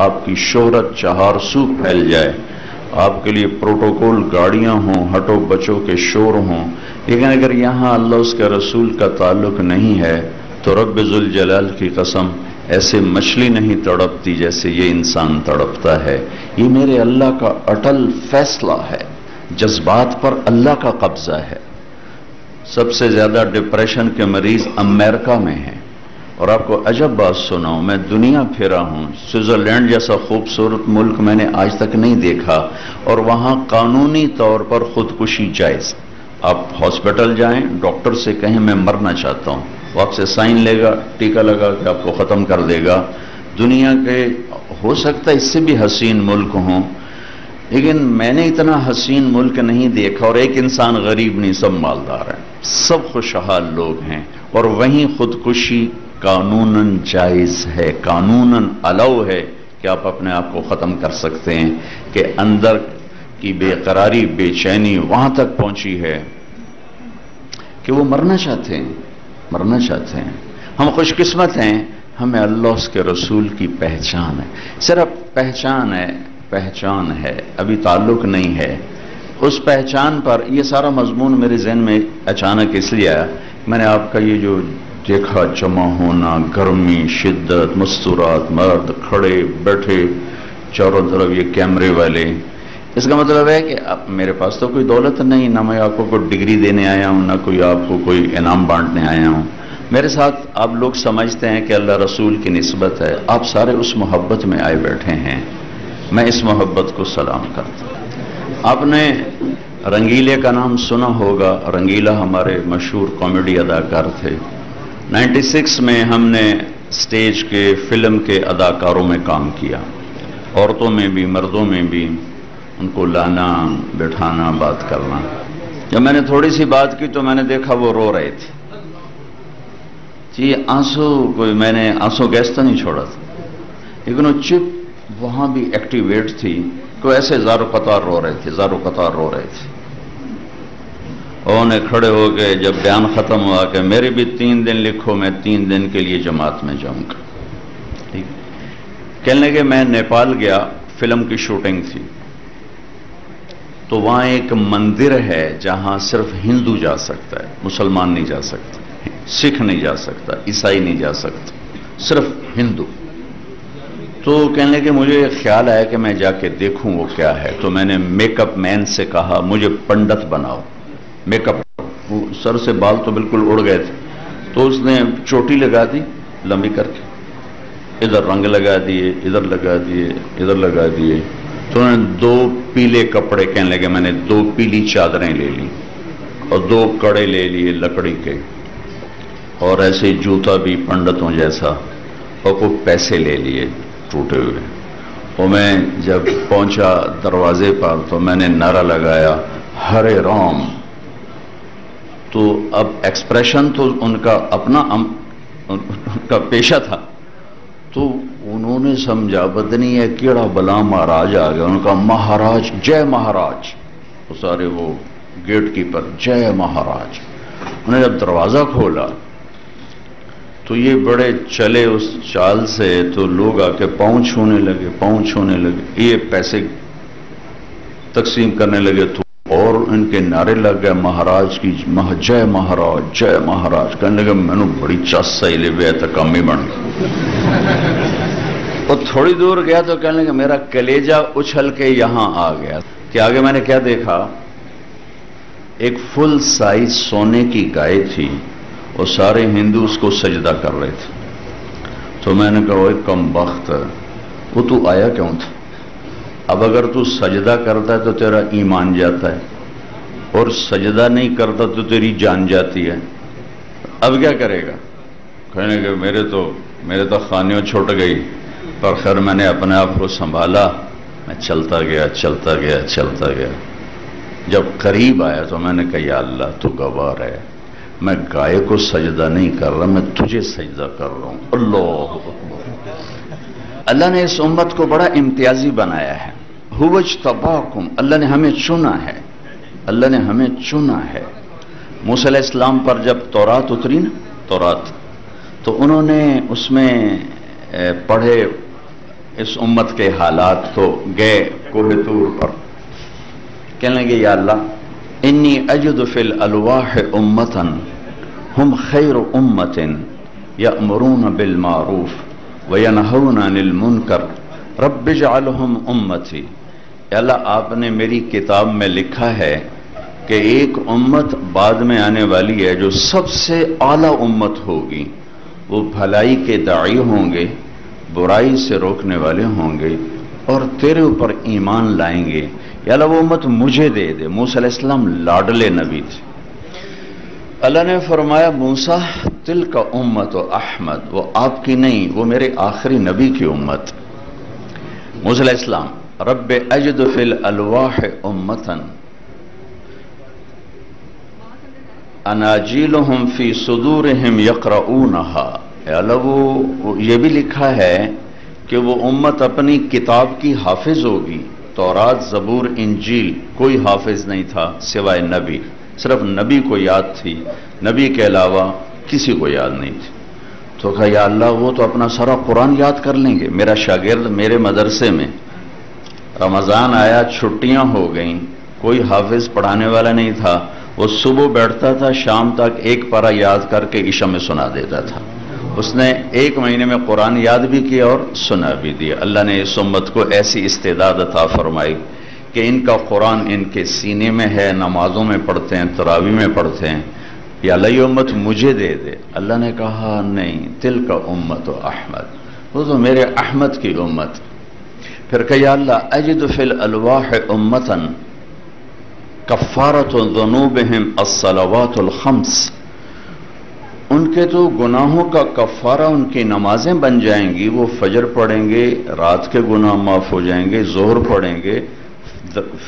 آپ کی شہرت چہار سو پھیل جائے، آپ کے لیے پروٹوکول گاڑیاں ہوں، ہٹو بچوں کے شور ہوں، لیکن اگر یہاں اللہ اس کے رسول کا تعلق نہیں ہے تو رب ذوالجلال کی قسم ایسے مچھلی نہیں تڑپتی جیسے یہ انسان تڑپتا ہے۔ یہ میرے اللہ کا اٹل فیصلہ ہے، جذبات پر اللہ کا قبضہ ہے۔ سب سے زیادہ ڈپریشن کے مریض امریکہ میں ہیں، اور آپ کو عجب بات سناؤں، میں دنیا پھرا ہوں، سوئٹزرلینڈ جیسا خوبصورت ملک میں نے آج تک نہیں دیکھا، اور وہاں قانونی طور پر خودکشی جائز۔ آپ ہاسپٹل جائیں، ڈاکٹر سے کہیں میں مرنا چاہتا ہوں، وہ آپ سے سائن لے گا، ٹیکہ لگا کے آپ کو ختم کر دے گا۔ دنیا کے ہو سکتا ہے اس سے بھی حسین ملک ہوں، لیکن میں نے اتنا حسین ملک نہیں دیکھا، اور ایک انسان غریب نہیں، سب مالدار ہیں، سب خوشحال لوگ ہیں، اور وہیں خودکشی قانوناً جائز ہے، قانوناً الاؤ ہے کہ آپ اپنے آپ کو ختم کر سکتے ہیں، کہ اندر کی بے قراری، بے چینی وہاں تک پہنچی ہے کہ وہ مرنا چاہتے ہیں، مرنا چاہتے ہیں۔ ہم خوش قسمت ہیں، ہمیں اللہ اس کے رسول کی پہچان ہے، صرف پہچان ہے، پہچان ہے، ابھی تعلق نہیں ہے۔ اس پہچان پر یہ سارا مضمون میرے ذہن میں اچانک اس لیے آیا، میں نے آپ کا یہ جو دیکھا جمع ہونا، گرمی، شدت، مستورات، مرد کھڑے بیٹھے چاروں طرف یہ کیمرے والے، اس کا مطلب ہے کہ اب میرے پاس تو کوئی دولت نہیں، نہ میں آپ کو کوئی ڈگری دینے آیا ہوں، نہ کوئی آپ کو کوئی انعام بانٹنے آیا ہوں۔ میرے ساتھ آپ لوگ سمجھتے ہیں کہ اللہ رسول کی نسبت ہے، آپ سارے اس محبت میں آئے بیٹھے ہیں، میں اس محبت کو سلام کرتا ہوں۔ آپ نے رنگیلے کا نام سنا ہوگا، رنگیلا ہمارے مشہور کامیڈی اداکار تھے۔ 96 میں ہم نے سٹیج کے، فلم کے اداکاروں میں کام کیا، عورتوں میں بھی مردوں میں بھی، ان کو لانا بٹھانا بات کرنا۔ جب میں نے تھوڑی سی بات کی تو میں نے دیکھا وہ رو رہے تھے، جی آنسو، کوئی میں نے آنسو گیس تو نہیں چھوڑا تھا، لیکن وہ چپ وہاں بھی ایکٹیویٹ تھی کہ ایسے زارو قطار رو رہے تھے، زارو قطار رو رہے تھے۔ اور انہیں کھڑے ہو گئے، جب بیان ختم ہوا کہ میرے بھی 3 دن لکھو، میں 3 دن کے لیے جماعت میں جاؤں گا۔ ٹھیک، کہنے لگے میں نیپال گیا، فلم کی شوٹنگ تھی، تو وہاں ایک مندر ہے جہاں صرف ہندو جا سکتا ہے، مسلمان نہیں جا سکتا، سکھ نہیں جا سکتا، عیسائی نہیں جا سکتا، صرف ہندو۔ تو کہنے لگے مجھے خیال آیا کہ میں جا کے دیکھوں وہ کیا ہے، تو میں نے میک اپ مین سے کہا مجھے پنڈت بناؤ، میک اپ، وہ سر سے بال تو بالکل اڑ گئے تھے، تو اس نے چوٹی لگا دی لمبی کر کے، ادھر رنگ لگا دیے، ادھر لگا دیے، ادھر لگا دیے، تو انہوں نے 2 پیلے کپڑے، کہنے لگے میں نے 2 پیلی چادریں لے لی اور 2 کڑے لے لیے لکڑی کے، اور ایسے جوتا بھی پنڈتوں جیسا، اور کچھ پیسے لے لیے ٹوٹے ہوئے۔ اور میں جب پہنچا دروازے پر تو میں نے نعرہ لگایا ہرے رام۔ تو اب ایکسپریشن تو ان کا اپنا ان کا پیشہ تھا، تو انہوں نے سمجھا بدنی ہے کیڑا بلا مہاراج آ گیا، ان کا مہاراج جے مہاراج، وہ سارے وہ گیٹ کیپر جے مہاراج۔ انہوں نے جب دروازہ کھولا تو یہ بڑے چلے اس چال سے، تو لوگ آ کے پاؤں چھونے لگے، پاؤں چھونے لگے، یہ پیسے تقسیم کرنے لگے، تو اور ان کے نعرے لگ گئے مہاراج کی جے مہاراج جے مہاراج، کہنے لگے میں نے بڑی چس سہی لے بے تکمی بن گئی۔ اور تھوڑی دور گیا تو کہنے لگے میرا کلیجہ اچھل کے یہاں آ گیا کہ آگے میں نے کیا دیکھا، ایک فل سائز سونے کی گائے تھی، اور سارے ہندو اس کو سجدہ کر رہے تھے۔ تو میں نے کہا وہ کم بخت، وہ تو آیا کیوں تھا؟ اب اگر تو سجدہ کرتا ہے تو تیرا ایمان جاتا ہے، اور سجدہ نہیں کرتا تو تیری جان جاتی ہے، اب کیا کرے گا؟ کہنے کہ میرے تو خانیوں چھوٹ گئی، پر خیر میں نے اپنے آپ کو سنبھالا، میں چلتا گیا چلتا گیا چلتا گیا۔ جب قریب آیا تو میں نے کہا یا اللہ تو گوار ہے، میں گائے کو سجدہ نہیں کر رہا، میں تجھے سجدہ کر رہا ہوں۔ اللہ اللہ نے اس امت کو بڑا امتیازی بنایا ہے، هو اجتباکم، اللہ نے ہمیں چنا ہے، اللہ نے ہمیں چنا ہے۔ موسیٰ علیہ السلام پر جب تورات اتری نا، تورات، تو انہوں نے اس میں پڑھے اس امت کے حالات تو گئے کوہ طور پر، کہنے لگے یا اللہ انی اجد فی الالواح امتا ہم خیر امت یأمرون بالمعروف وینہون عن المنکر رب اجعلہم امتی۔ یا اللہ آپ نے میری کتاب میں لکھا ہے کہ ایک امت بعد میں آنے والی ہے جو سب سے اعلیٰ امت ہوگی، وہ بھلائی کے داعی ہوں گے، برائی سے روکنے والے ہوں گے اور تیرے اوپر ایمان لائیں گے، یا اللہ وہ امت مجھے دے دے۔ موسیٰ علیہ السلام لاڈلے نبی تھے۔ اللہ نے فرمایا موسیٰ تلک امت احمد، وہ آپ کی نہیں، وہ میرے آخری نبی کی امت۔ موسیٰ علیہ السلام رب اجد فی الالواح امتا اناجیلہم فی صدورہم یقرؤونہا۔ اللہ وہ یہ بھی لکھا ہے کہ وہ امت اپنی کتاب کی حافظ ہوگی۔ تورات، زبور، انجیل کوئی حافظ نہیں تھا سوائے نبی، صرف نبی کو یاد تھی، نبی کے علاوہ کسی کو یاد نہیں تھی۔ تو کہا یا اللہ وہ تو اپنا سارا قرآن یاد کر لیں گے۔ میرا شاگرد میرے مدرسے میں رمضان آیا، چھٹیاں ہو گئیں، کوئی حافظ پڑھانے والا نہیں تھا، وہ صبح بیٹھتا تھا، شام تک ایک پارہ یاد کر کے عشاء میں سنا دیتا تھا۔ اس نے ایک مہینے میں قرآن یاد بھی کیا اور سنا بھی دیا۔ اللہ نے اس امت کو ایسی استعداد عطا فرمائی کہ ان کا قرآن ان کے سینے میں ہے، نمازوں میں پڑھتے ہیں، تراویح میں پڑھتے ہیں۔ یا اللہ یہ امت مجھے دے دے۔ اللہ نے کہا نہیں، تلک امت احمد، وہ تو میرے احمد کی امت۔ پھر کہ یا اللہ اجد فی الالواح امتا کفارۃ ذنوبہم الصلوات الخمس، ان کے تو گناہوں کا کفارہ ان کی نمازیں بن جائیں گی، وہ فجر پڑھیں گے، رات کے گناہ معاف ہو جائیں گے، ظہر پڑھیں گے،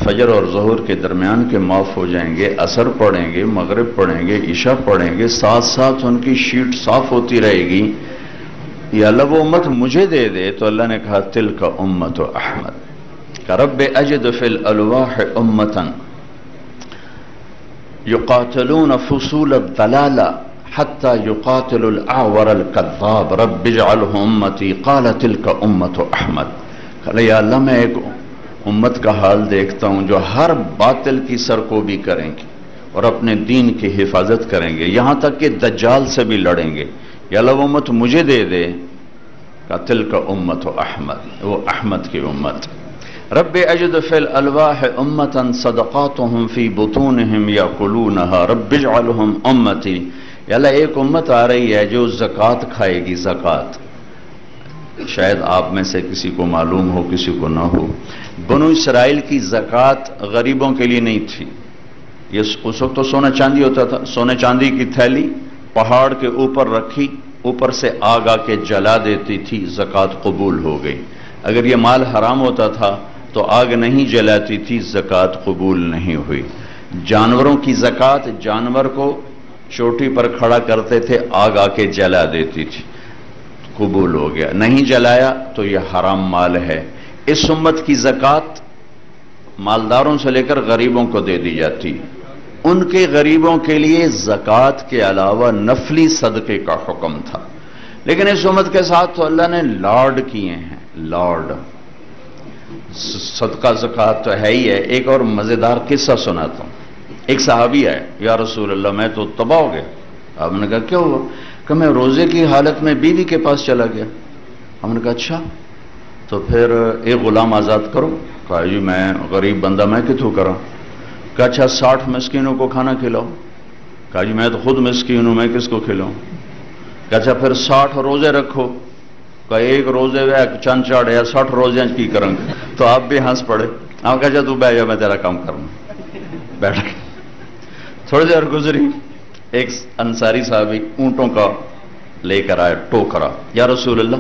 فجر اور ظہر کے درمیان کے معاف ہو جائیں گے، عصر پڑھیں گے، مغرب پڑھیں گے، عشاء پڑھیں گے، ساتھ ساتھ ان کی شیٹ صاف ہوتی رہے گی۔ یا اللہ وہ امت مجھے دے دے۔ تو اللہ نے کہا تلک امت احمد، کہ رب اجد فی الالواح امتا یقاتلون فصول الضلالہ حتی یقاتل الاعور الکذاب رب اجعلہ امتی قال تلک امت احمد۔ کہ یا اللہ میں ایک امت کا حال دیکھتا ہوں جو ہر باطل کی سرکوبی کریں گے اور اپنے دین کی حفاظت کریں گے، یہاں تک کہ دجال سے بھی لڑیں گے۔ یا اللہ وہ امت مجھے دے دے۔ کہ تلک امت احمد، وہ احمد کی امت۔ رب اجد فی الالواح امتا صدقاتہم فی بطونہم یاکلونہا رب اجعلہم امتی۔ یا اللہ ایک امت آ رہی ہے جو زکوٰۃ کھائے گی، زکوٰۃ۔ شاید آپ میں سے کسی کو معلوم ہو، کسی کو نہ ہو، بنو اسرائیل کی زکوٰۃ غریبوں کے لیے نہیں تھی۔ یہ اس وقت تو سونا چاندی ہوتا تھا، سونے چاندی کی تھیلی پہاڑ کے اوپر رکھی، اوپر سے آگ آ کے جلا دیتی تھی، زکوٰۃ قبول ہو گئی۔ اگر یہ مال حرام ہوتا تھا تو آگ نہیں جلاتی تھی، زکوٰۃ قبول نہیں ہوئی۔ جانوروں کی زکوٰۃ، جانور کو چوٹی پر کھڑا کرتے تھے، آگ آ کے جلا دیتی تھی، قبول ہو گیا۔ نہیں جلایا تو یہ حرام مال ہے۔ اس امت کی زکوٰۃ مالداروں سے لے کر غریبوں کو دے دی جاتی، ان کے غریبوں کے لیے زکوٰۃ کے علاوہ نفلی صدقے کا حکم تھا۔ لیکن اس امت کے ساتھ تو اللہ نے لاڈ کیے ہیں، لاڈ۔ صدقہ زکوٰۃ تو ہے ہی ہے۔ ایک اور مزیدار قصہ سناتا ہوں۔ ایک صحابی ہے، یا رسول اللہ میں تو تباہ ہو گیا۔ آپ نے کہا کیا ہوا؟ کہ میں روزے کی حالت میں بیوی کے پاس چلا گیا۔ ہم نے کہا اچھا تو پھر ایک غلام آزاد کرو۔ کہا جی میں غریب بندہ میں کتوں کرا؟ کہا اچھا 60 مسکینوں کو کھانا کھلاؤ۔ کہا جی میں تو خود مسکین ہوں، میں کس کو کھلاؤں؟ کہا اچھا پھر 60 روزے رکھو۔ کہا ایک روزے وے چند چاڑ یا 60 روزے کی کریں گے؟ تو آپ بھی ہنس پڑے۔ آپ کہا اچھا تو بیٹھ جا، میں تیرا کام کروں۔ بیٹھ گئے۔ تھوڑی دیر گزری، ایک انصاری صحابی اونٹوں کا لے کر آئے ٹوکرا۔ یا رسول اللہ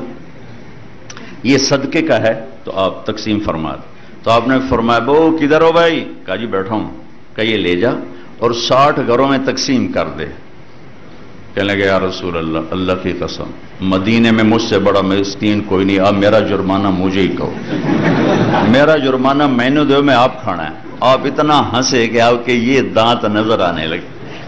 یہ صدقے کا ہے تو آپ تقسیم فرما دیں۔ تو آپ نے فرمایا بو کدھر ہو بھائی؟ کہا جی بیٹھا ہوں۔ کہ یہ لے جا اور 60 گھروں میں تقسیم کر دے۔ کہنے لگے یا رسول اللہ، اللہ کی قسم مدینے میں مجھ سے بڑا مسکین کوئی نہیں، آپ میرا جرمانہ مجھے ہی کہو، میرا جرمانہ میں نے دو، میں آپ کھانا ہے۔ آپ اتنا ہنسے کہ آپ کے یہ دانت نظر آنے لگے۔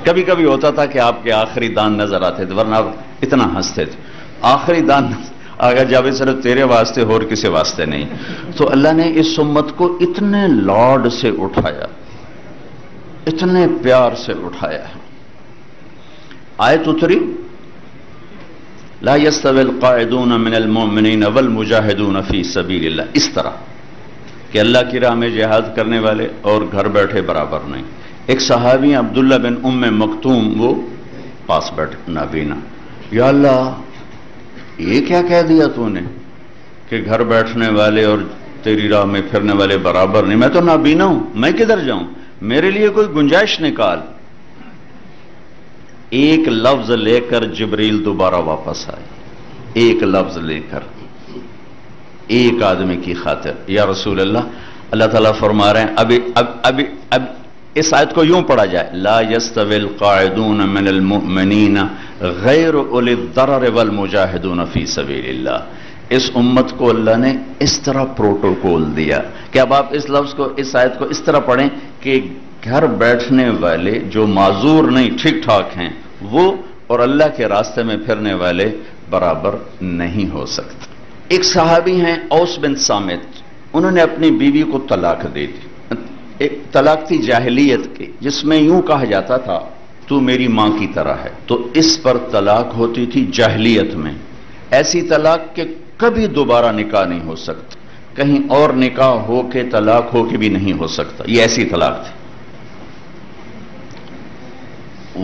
کبھی کبھی ہوتا تھا کہ آپ کے آخری دانت نظر آتے تھے، ورنہ آپ اتنا ہنستے تھے۔ آخری دانت اگر جب صرف تیرے واسطے اور کسی واسطے نہیں. تو اللہ نے اس امت کو اتنے لاڈ سے اٹھایا، اتنے پیار سے اٹھایا ہے. آیت اتری لا يستوي القاعدون من المؤمنین والمجاہدون فی سبیل اللہ، اس طرح کہ اللہ کی راہ میں جہاد کرنے والے اور گھر بیٹھے برابر نہیں. ایک صحابی عبداللہ بن ام مکتوم، وہ پاس بیٹھے نابینا، یا اللہ یہ کیا کہہ دیا تو نے کہ گھر بیٹھنے والے اور تیری راہ میں پھرنے والے برابر نہیں؟ میں تو نابینا ہوں، میں کدھر جاؤں؟ میرے لیے کوئی گنجائش نکال. ایک لفظ لے کر جبریل دوبارہ واپس آئے، ایک لفظ لے کر، ایک آدمی کی خاطر. یا رسول اللہ، اللہ تعالیٰ فرما رہے ہیں اب اس آیت کو یوں پڑھا جائے، لا يستوي القاعدون من المؤمنین غیر اولی الضرر والمجاہدون فی سبیل اللہ. اس امت کو اللہ نے اس طرح پروٹوکول دیا کہ اب آپ اس لفظ کو، اس آیت کو اس طرح پڑھیں کہ گھر بیٹھنے والے جو معذور نہیں، ٹھیک ٹھاک ہیں، وہ اور اللہ کے راستے میں پھرنے والے برابر نہیں ہو سکتے. ایک صحابی ہیں اوس بن صامت، انہوں نے اپنی بیوی کو طلاق دے دی. ایک طلاق تھی جاہلیت کی، جس میں یوں کہا جاتا تھا تو میری ماں کی طرح ہے. تو اس پر طلاق ہوتی تھی جاہلیت میں، ایسی طلاق کہ کبھی دوبارہ نکاح نہیں ہو سکتا، کہیں اور نکاح ہو کے طلاق ہو کے بھی نہیں ہو سکتا. یہ ایسی طلاق تھی.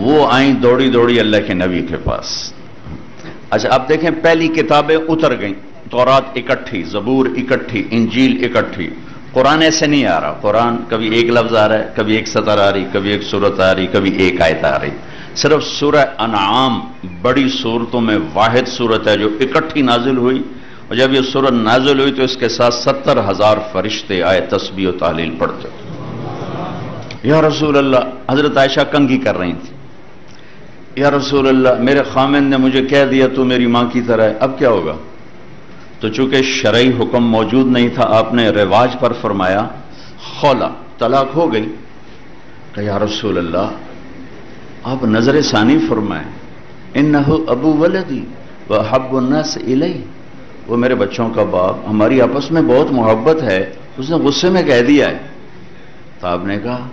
وہ آئیں دوڑی دوڑی اللہ کے نبی کے پاس. اچھا اب دیکھیں، پہلی کتابیں اتر گئیں، تورات اکٹھی، زبور اکٹھی، انجیل اکٹھی. قرآن ایسے نہیں آ رہا. قرآن کبھی ایک لفظ آ رہا ہے، کبھی ایک سطر آ رہی، کبھی ایک سورت آ رہی، کبھی ایک آیت آ رہی. صرف سورہ انعام بڑی صورتوں میں واحد صورت ہے جو اکٹھی نازل ہوئی، اور جب یہ صورت نازل ہوئی تو اس کے ساتھ 70,000 فرشتے آئے تسبیح و تحلیل پڑھتے. یا رسول اللہ، حضرت عائشہ کنگھی کر رہی تھی، یا رسول اللہ میرے خامن نے مجھے کہہ دیا تو میری ماں کی طرح ہے، اب کیا ہوگا؟ تو چونکہ شرعی حکم موجود نہیں تھا، آپ نے رواج پر فرمایا خولا، طلاق ہو گئی. کہ یا رسول اللہ آپ نظر ثانی فرمائیں، انہو ابو ولدی واحب الناس الی، وہ میرے بچوں کا باپ، ہماری آپس میں بہت محبت ہے، اس نے غصے میں کہہ دیا ہے. تو آپ نے کہا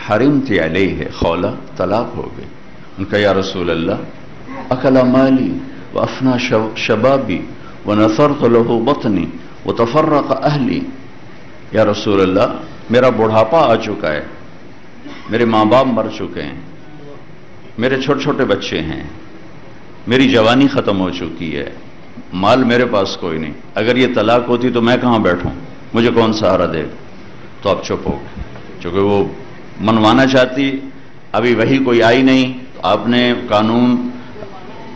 حرمت علیہ، خولا طلاق ہو گئی. ان کا یا رسول اللہ اکل مالی وافنا شبابی ونثرت له بطنی وتفرق اہلی. یا رسول اللہ میرا بڑھاپا آ چکا ہے، میرے ماں باپ مر چکے ہیں، میرے چھوٹے چھوٹے بچے ہیں، میری جوانی ختم ہو چکی ہے، مال میرے پاس کوئی نہیں. اگر یہ طلاق ہوتی تو میں کہاں بیٹھوں، مجھے کون سہارا دے؟ تو آپ چپ ہو گئے. چونکہ وہ منوانا چاہتی، ابھی وہی کوئی آئی نہیں، تو آپ نے قانون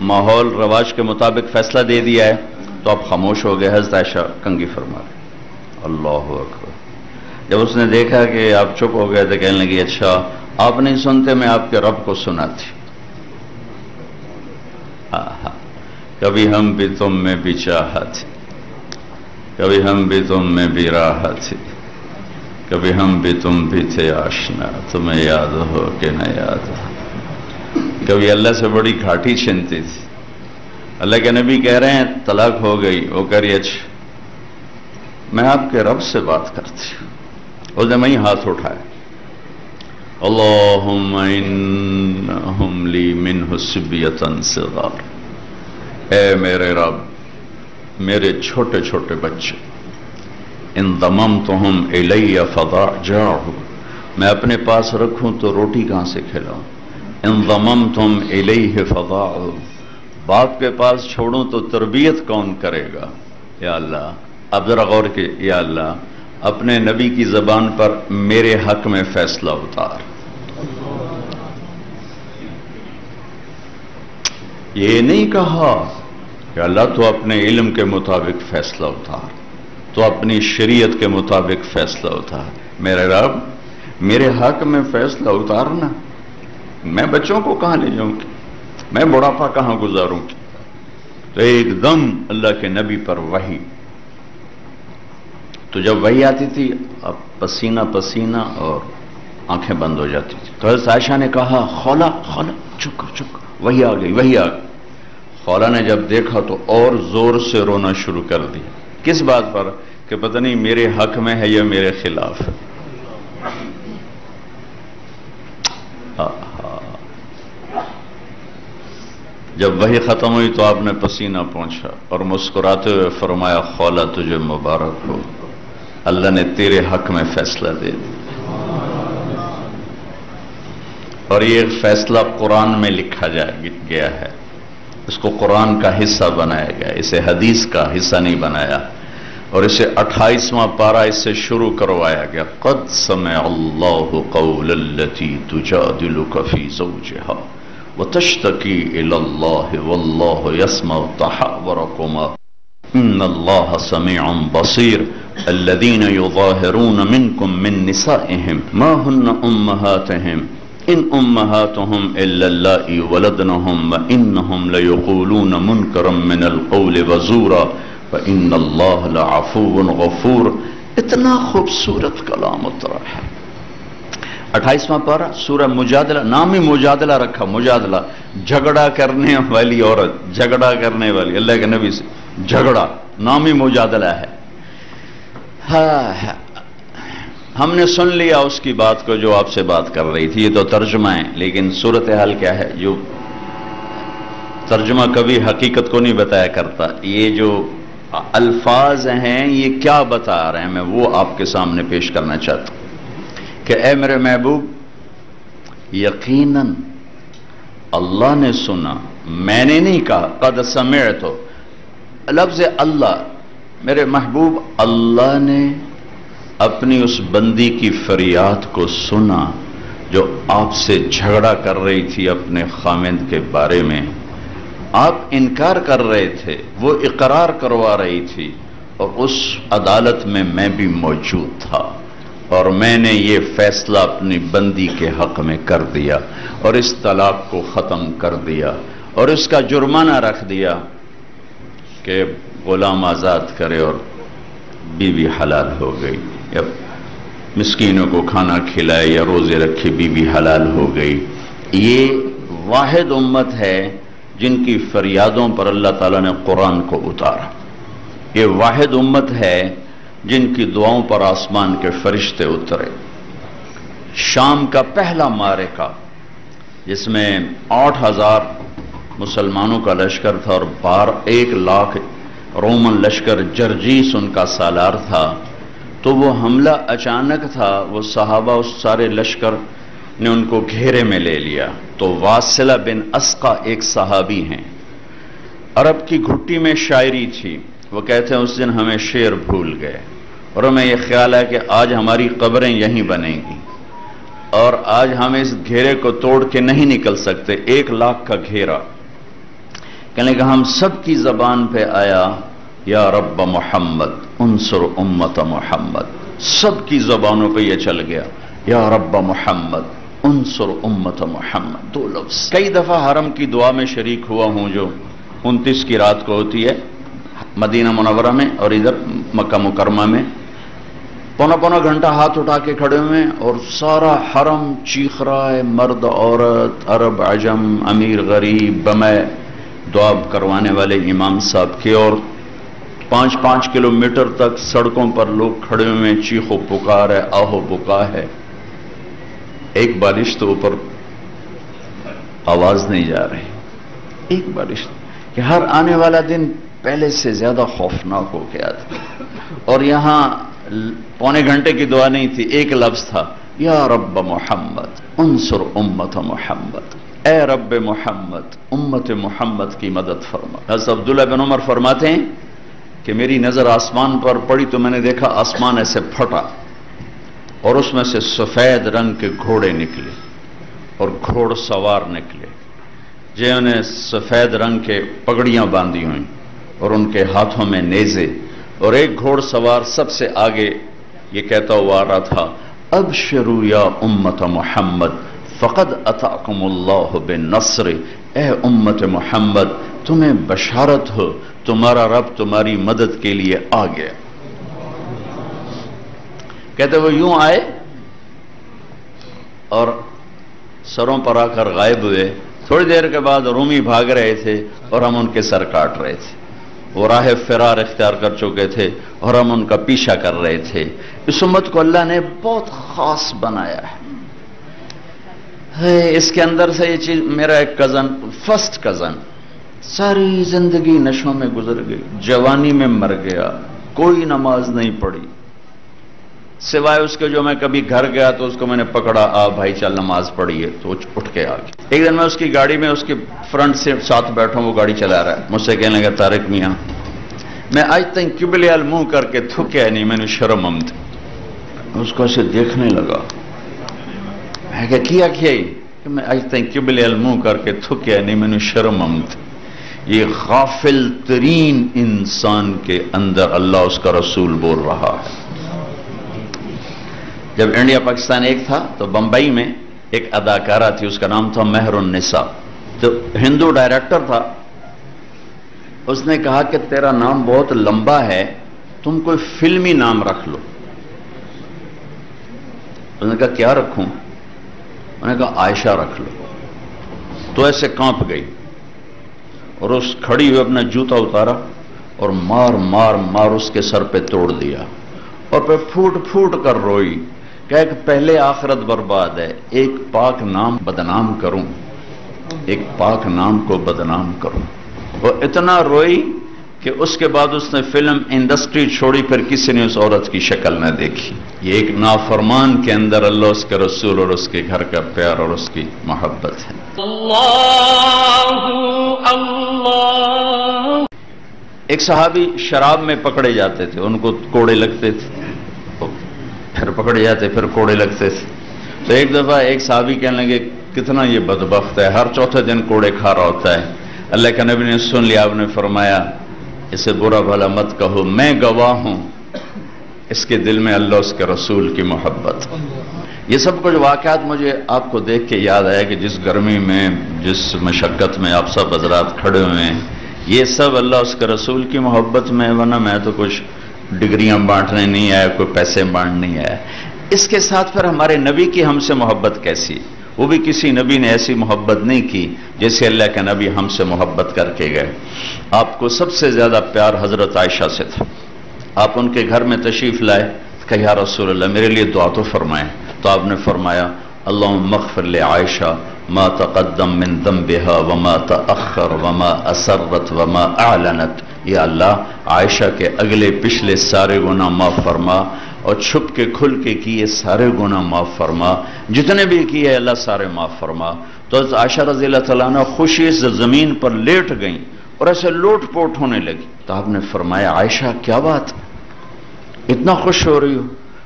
ماحول رواج کے مطابق فیصلہ دے دیا ہے، تو آپ خاموش ہو گئے. حضرت عائشہ کنگھی فرما رہے. اللہ اکبر. جب اس نے دیکھا کہ آپ چپ ہو گئے تو کہنے لگی اچھا آپ نہیں سنتے، میں آپ کے رب کو سناتی. کبھی ہم بھی تم میں بھی چاہا تھی، کبھی ہم بھی تم میں بھی راہ تھی، کبھی ہم بھی تم بھی تھے آشنا، تمہیں یاد ہو کہ نہ یاد ہو. کبھی اللہ سے بڑی گھاٹی چھنتی تھی. اللہ کے نبی کہہ رہے ہیں طلاق ہو گئی، وہ کہہ رہی اچھا میں آپ کے رب سے بات کرتی ہوں. اس نے وہیں ہاتھ اٹھایا، اللہم انہم لی منہ صبیۃ صغار، اے میرے رب میرے چھوٹے چھوٹے بچے، ان ضممتہم الی فضاجعہ، میں اپنے پاس رکھوں تو روٹی کہاں سے کھلاؤں، ان ضممتم الیہ فضاعہ، باپ کے پاس چھوڑوں تو تربیت کون کرے گا. یا اللہ اب ذرا غور کے، یا اللہ اپنے نبی کی زبان پر میرے حق میں فیصلہ اتار. یہ نہیں کہا کہ اللہ تو اپنے علم کے مطابق فیصلہ اتار، تو اپنی شریعت کے مطابق فیصلہ اتار. میرے رب میرے حق میں فیصلہ اتارنا، میں بچوں کو کہاں لے جاؤں گی، میں بڑھاپا کہاں گزاروں گی. تو ایک دم اللہ کے نبی پر وحی. تو جب وحی آتی تھی اب پسینہ پسینہ اور آنکھیں بند ہو جاتی تھی. تو حضرت عائشہ نے کہا خولا خولا چپ کر چپ کر، وحی آ گئی وحی آ گئی. خولا نے جب دیکھا تو اور زور سے رونا شروع کر دیا. کس بات پر؟ کہ پتہ نہیں میرے حق میں ہے یا میرے خلاف ہے. جب وہی ختم ہوئی تو آپ نے پسینہ پہنچا اور مسکراتے ہوئے فرمایا خولا تجھے مبارک ہو، اللہ نے تیرے حق میں فیصلہ دے دیا. اور یہ فیصلہ قرآن میں لکھا گیا ہے، اس کو قرآن کا حصہ بنایا گیا، اسے حدیث کا حصہ نہیں بنایا. اور اسے 28واں پارہ اس سے شروع کروایا گیا. قد سمع اللہ قول التی تجادلک فی زوجہا وتشتکی الی اللہ واللہ یسمع تحاورکما ان اللہ سمیع بصیر. الذین یظاہرون منکم من نسائہم ما ہن امہاتہم ان امہاتہم الا اللائی ولدنہم وانہم لیقولون منکرا من القول وزورا وَإِنَّ اللَّهَ لَعَفُوٌّ غَفُورٌ. اتنا خوبصورت کلام اترا ہے. 28واں پارہ سورہ مجادلہ، نام ہی مجادلہ رکھا. مجادلہ جھگڑا کرنے والی عورت، جھگڑا کرنے والی اللہ کے نبی سے جھگڑا، نام ہی مجادلہ ہے. ہم نے سن لیا اس کی بات کو جو آپ سے بات کر رہی تھی. یہ تو ترجمہ ہے، لیکن صورتحال کیا ہے؟ جو ترجمہ کبھی حقیقت کو نہیں بتایا کرتا. یہ جو الفاظ ہیں یہ کیا بتا رہے ہیں، میں وہ آپ کے سامنے پیش کرنا چاہتا ہوں کہ اے میرے محبوب، یقیناً اللہ نے سنا، میں نے نہیں کہا. قد سمعت، لفظ اللہ، میرے محبوب اللہ نے اپنی اس بندی کی فریاد کو سنا جو آپ سے جھگڑا کر رہی تھی اپنے خاوند کے بارے میں. آپ انکار کر رہے تھے، وہ اقرار کروا رہی تھی، اور اس عدالت میں میں بھی موجود تھا، اور میں نے یہ فیصلہ اپنی بندی کے حق میں کر دیا اور اس طلاق کو ختم کر دیا اور اس کا جرمانہ رکھ دیا کہ غلام آزاد کرے اور بیوی حلال ہو گئی، یا مسکینوں کو کھانا کھلائے یا روزے رکھے بیوی حلال ہو گئی. یہ واحد امت ہے جن کی فریادوں پر اللہ تعالیٰ نے قرآن کو اتارا. یہ واحد امت ہے جن کی دعاؤں پر آسمان کے فرشتے اترے. شام کا پہلا معرکہ جس میں 8,000 مسلمانوں کا لشکر تھا اور 1,00,000 رومن لشکر جرجیس ان کا سالار تھا، تو وہ حملہ اچانک تھا. وہ صحابہ اس سارے لشکر نے ان کو گھیرے میں لے لیا. تو واصلہ بن اسقا ایک صحابی ہیں، عرب کی گھٹی میں شاعری تھی. وہ کہتے ہیں اس دن ہمیں شعر بھول گئے اور ہمیں یہ خیال ہے کہ آج ہماری قبریں یہیں بنیں گی اور آج ہم اس گھیرے کو توڑ کے نہیں نکل سکتے. 1,00,000 کا گھیرا. کہنے کہ ہم سب کی زبان پہ آیا یا رب محمد انصر امت محمد. سب کی زبانوں پہ یہ چل گیا یا رب محمد انصر امت محمد. 2 لفظ. کئی دفعہ حرم کی دعا میں شریک ہوا ہوں جو 29 کی رات کو ہوتی ہے مدینہ منورہ میں اور ادھر مکہ مکرمہ میں. پونا گھنٹہ ہاتھ اٹھا کے کھڑے ہوئے اور سارا حرم چیخ رہا ہے، مرد عورت عرب عجم امیر غریب بمے دعا کروانے والے امام صاحب کے، اور 5 کلومیٹر تک سڑکوں پر لوگ کھڑے ہوئے، چیخ و پکار ہے، آہو بکا ہے. ایک بارش تو اوپر آواز نہیں جا رہی، ایک بارش کہ ہر آنے والا دن پہلے سے زیادہ خوفناک ہو گیا تھا. اور یہاں پونے گھنٹے کی دعا نہیں تھی، ایک لفظ تھا یا رب محمد انصر امت محمد. اے رب محمد امت محمد کی مدد فرما. حضرت عبداللہ بن عمر فرماتے ہیں کہ میری نظر آسمان پر پڑی تو میں نے دیکھا آسمان ایسے پھٹا اور اس میں سے سفید رنگ کے گھوڑے نکلے اور گھوڑ سوار نکلے جنہوں نے سفید رنگ کے پگڑیاں باندھی ہوئیں اور ان کے ہاتھوں میں نیزے، اور ایک گھوڑ سوار سب سے آگے یہ کہتا ہوا آ رہا تھا ابشروا یا امت محمد فقد اتاکم اللہ بالنصر. اے امت محمد تمہیں بشارت ہو، تمہارا رب تمہاری مدد کے لیے آ گیا. کہتے وہ یوں آئے اور سروں پر آ کر غائب ہوئے تھوڑی دیر کے بعد رومی بھاگ رہے تھے اور ہم ان کے سر کاٹ رہے تھے. وہ راہ فرار اختیار کر چکے تھے اور ہم ان کا پیچھا کر رہے تھے. اس امت کو اللہ نے بہت خاص بنایا ہے. اس کے اندر سے یہ چیز، میرا ایک کزن، فرسٹ کزن، ساری زندگی نشوں میں گزر گئی، جوانی میں مر گیا، کوئی نماز نہیں پڑھی سوائے اس کے جو میں کبھی گھر گیا تو اس کو میں نے پکڑا، آ بھائی چل نماز پڑھیے، تو اٹھ کے آ گیا. ایک دن میں اس کی گاڑی میں اس کے فرنٹ سے ساتھ بیٹھا ہوں، وہ گاڑی چلا رہا ہے، مجھ سے کہنے لگا طارق میاں میں آج تک قبلے منہ کر کے تھکیا نہیں، میں نے شرم آمد. اس کو اسے دیکھنے لگا، میں کیا کہ میں آج تک قبلے منہ کر کے تھکیا نہیں، میں نے شرم آمد. یہ غافل ترین انسان کے اندر اللہ اس کا رسول بول رہا ہے. جب انڈیا پاکستان ایک تھا تو بمبئی میں ایک اداکارہ تھی، اس کا نام تھا مہر النساء. تو ہندو ڈائریکٹر تھا، اس نے کہا کہ تیرا نام بہت لمبا ہے، تم کوئی فلمی نام رکھ لو. اس نے کہا کیا رکھوں؟ انہوں نے کہا عائشہ رکھ لو. تو ایسے کانپ گئی اور اس کھڑی ہوئی اپنا جوتا اتارا اور مار مار مار اس کے سر پہ توڑ دیا اور پھر پھوٹ پھوٹ کر روئی کہ پہلے آخرت برباد ہے، ایک پاک نام بدنام کروں، ایک پاک نام کو بدنام کروں. وہ اتنا روئی کہ اس کے بعد اس نے فلم انڈسٹری چھوڑی، پھر کسی نے اس عورت کی شکل نہ دیکھی. یہ ایک نافرمان کے اندر اللہ، اس کے رسول اور اس کے گھر کا پیار اور اس کی محبت ہے. ایک صحابی شراب میں پکڑے جاتے تھے، ان کو کوڑے لگتے تھے، پھر پکڑے جاتے پھر کوڑے لگتے تھے. تو ایک دفعہ ایک صحابی کہنے لگے کتنا یہ بدبخت ہے، ہر چوتھے دن کوڑے کھا رہا ہوتا ہے. اللہ کے نبی نے سن لیا، آپ نے فرمایا اسے برا بھلا مت کہو، میں گواہ ہوں اس کے دل میں اللہ اس کے رسول کی محبت. یہ سب کچھ واقعات مجھے آپ کو دیکھ کے یاد آیا کہ جس گرمی میں، جس مشقت میں آپ سب حضرات کھڑے ہوئے ہیں، یہ سب اللہ اس کے رسول کی محبت میں، ورنہ میں تو کچھ ڈگریاں بانٹنے نہیں آیا، کوئی پیسے بانٹنے نہیں آیا. اس کے ساتھ پھر ہمارے نبی کی ہم سے محبت کیسی؟ وہ بھی کسی نبی نے ایسی محبت نہیں کی جیسے اللہ کے نبی ہم سے محبت کر کے گئے. آپ کو سب سے زیادہ پیار حضرت عائشہ سے تھا. آپ ان کے گھر میں تشریف لائے کہ یا رسول اللہ میرے لیے دعا تو فرمائیں. تو آپ نے فرمایا اللہم اغفر لعائشہ ما تقدم من ذنبها وما تأخر وما اسرت وما اعلنت. یا اللہ عائشہ کے اگلے پچھلے سارے گناہ معاف فرما اور چھپ کے کھل کے کیے سارے گناہ معاف فرما، جتنے بھی کیے اللہ سارے معاف فرما. تو عائشہ رضی اللہ تعالیٰ عنہ خوشی سے زمین پر لیٹ گئیں اور ایسے لوٹ پوٹ ہونے لگی. تو آپ نے فرمایا عائشہ کیا بات، اتنا خوش ہو رہی ہو؟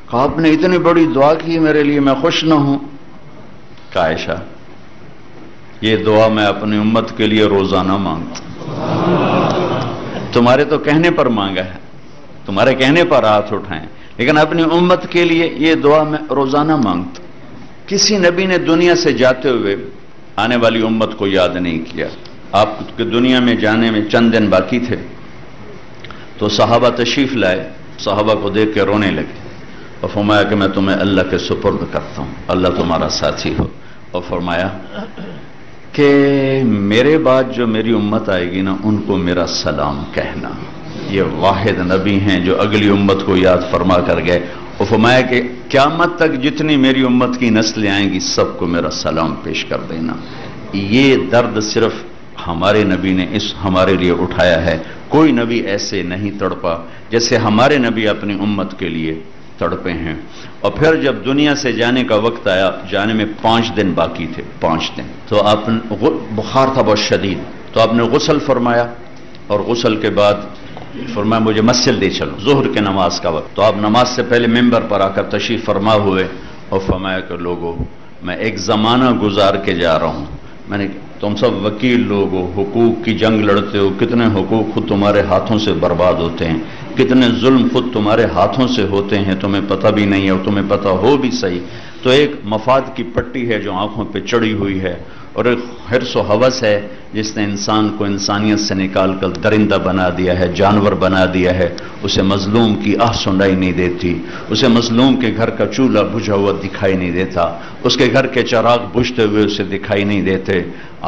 کہا آپ نے اتنی بڑی دعا کی میرے لیے، میں خوش نہ ہوں؟ کہا عائشہ یہ دعا میں اپنی امت کے لیے روزانہ مانگتا ہوں. تمہارے تو کہنے پر مانگا ہے، تمہارے کہنے پر ہاتھ اٹھائیں، لیکن اپنی امت کے لیے یہ دعا میں روزانہ مانگتا. کسی نبی نے دنیا سے جاتے ہوئے آنے والی امت کو یاد نہیں کیا. آپ کے دنیا میں جانے میں چند دن باقی تھے تو صحابہ تشریف لائے، صحابہ کو دیکھ کے رونے لگے اور فرمایا کہ میں تمہیں اللہ کے سپرد کرتا ہوں، اللہ تمہارا ساتھی ہو. اور فرمایا کہ میرے بعد جو میری امت آئے گی نا، ان کو میرا سلام کہنا. یہ واحد نبی ہیں جو اگلی امت کو یاد فرما کر گئے. اور فرمایا کہ قیامت تک جتنی میری امت کی نسلیں آئیں گی سب کو میرا سلام پیش کر دینا. یہ درد صرف ہمارے نبی نے ہمارے لیے اٹھایا ہے. کوئی نبی ایسے نہیں تڑپا جیسے ہمارے نبی اپنی امت کے لیے تڑپے ہیں. اور پھر جب دنیا سے جانے کا وقت آیا، جانے میں 5 دن باقی تھے، 5 دن. تو آپ بخار تھا بہت شدید، تو آپ نے غسل فرمایا اور غسل کے بعد فرمایا مجھے مسجد لے چلو، ظہر کے نماز کا وقت. تو آپ نماز سے پہلے ممبر پر آ کر تشریف فرما ہوئے اور فرمایا کہ لوگو میں ایک زمانہ گزار کے جا رہا ہوں. میں نے تم سب وکیل لوگ ہو، حقوق کی جنگ لڑتے ہو، کتنے حقوق خود تمہارے ہاتھوں سے برباد ہوتے ہیں، کتنے ظلم خود تمہارے ہاتھوں سے ہوتے ہیں، تمہیں پتہ بھی نہیں ہے اور تمہیں پتہ ہو بھی صحیح. تو ایک مفاد کی پٹی ہے جو آنکھوں پہ چڑھی ہوئی ہے اور ایک حرص و ہوس ہے جس نے انسان کو انسانیت سے نکال کر درندہ بنا دیا ہے، جانور بنا دیا ہے۔ اسے مظلوم کی آہ سنائی نہیں دیتی، اسے مظلوم کے گھر کا چولہا بجھا ہوا دکھائی نہیں دیتا، اس کے گھر کے چراغ بجھتے ہوئے اسے دکھائی نہیں دیتے۔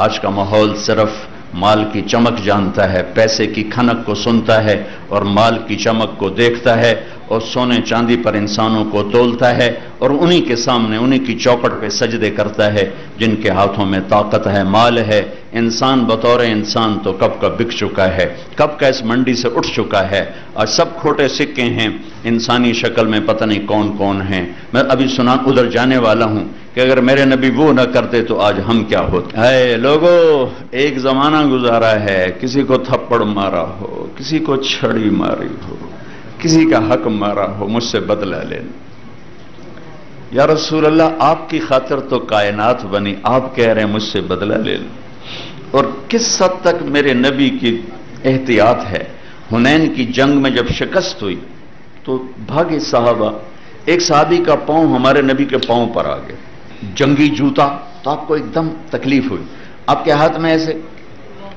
آج کا ماحول صرف مال کی چمک جانتا ہے، پیسے کی کھنک کو سنتا ہے اور مال کی چمک کو دیکھتا ہے، اور سونے چاندی پر انسانوں کو تولتا ہے، اور انہی کے سامنے انہی کی چوکٹ پہ سجدے کرتا ہے جن کے ہاتھوں میں طاقت ہے، مال ہے۔ انسان بطور انسان تو کب کا بک چکا ہے، کب کا اس منڈی سے اٹھ چکا ہے، اور سب کھوٹے سکے ہیں انسانی شکل میں، پتہ نہیں کون کون ہیں۔ میں ابھی سنا ادھر جانے والا ہوں کہ اگر میرے نبی وہ نہ کرتے تو آج ہم کیا ہوتے۔ اے لوگو، ایک زمانہ گزارا ہے، کسی کو تھپڑ مارا ہو، کسی کو چھڑی ماری ہو، کسی کا حق مارا ہو، مجھ سے بدلہ لینا۔ یا رسول اللہ، آپ کی خاطر تو کائنات بنی، آپ کہہ رہے ہیں مجھ سے بدلہ لینا۔ اور کس حد تک میرے نبی کی احتیاط ہے۔ حنین کی جنگ میں جب شکست ہوئی تو بھاگے صحابہ، ایک صحابی کا پاؤں ہمارے نبی کے پاؤں پر آ گیا، جنگی جوتا، تو آپ کو ایک دم تکلیف ہوئی۔ آپ کے ہاتھ میں ایسے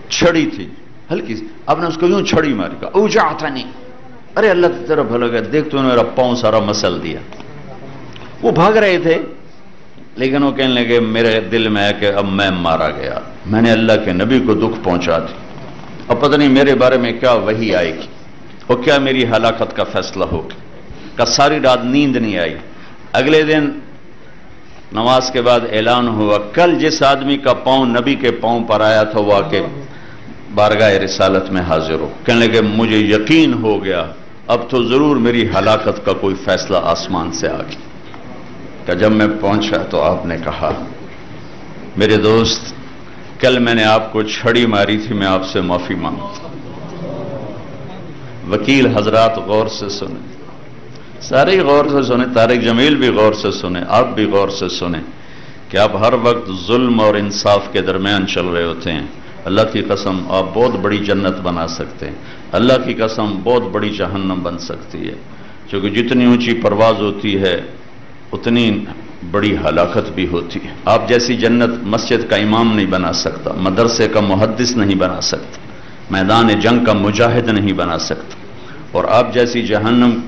چھڑی تھی ہلکی سی، آپ نے اس کو یوں چھڑی ماری، کہا اوجعتنی، ارے اللہ تیرا بھلا کر، دیکھ تو نے میرا پاؤں سارا مسل دیا۔ وہ بھاگ رہے تھے لیکن وہ کہنے لگے میرے دل میں ہے کہ اب میں مارا گیا، میں نے اللہ کے نبی کو دکھ پہنچا دی، اب پتہ نہیں میرے بارے میں کیا وحی آئے گی اور کیا میری ہلاکت کا فیصلہ ہوگا۔ کہ ساری رات نیند نہیں آئی۔ اگلے دن نماز کے بعد اعلان ہوا، کل جس آدمی کا پاؤں نبی کے پاؤں پر آیا تھا وہ آ کے بارگاہ رسالت میں حاضر ہو۔ کہنے لگے مجھے یقین ہو گیا اب تو ضرور میری ہلاکت کا کوئی فیصلہ آسمان سے آ گیا۔ کہ جب میں پہنچا تو آپ نے کہا میرے دوست، کل میں نے آپ کو چھڑی ماری تھی، میں آپ سے معافی مانگتا ہوں۔ وکیل حضرات غور سے سنیں، سارے ہی غور سے سنیں، طارق جمیل بھی غور سے سنیں، آپ بھی غور سے سنیں کہ آپ ہر وقت ظلم اور انصاف کے درمیان چل رہے ہوتے ہیں۔ اللہ کی قسم آپ بہت بڑی جنت بنا سکتے ہیں، اللہ کی قسم بہت بڑی جہنم بن سکتی ہے، کیونکہ جتنی اونچی پرواز ہوتی ہے اتنی بڑی ہلاکت بھی ہوتی ہے۔ آپ جیسی جنت مسجد کا امام نہیں بنا سکتا، مدرسے کا محدث نہیں بنا سکتا، میدان جنگ کا مجاہد نہیں بنا سکتا، اور آپ جیسی جہنم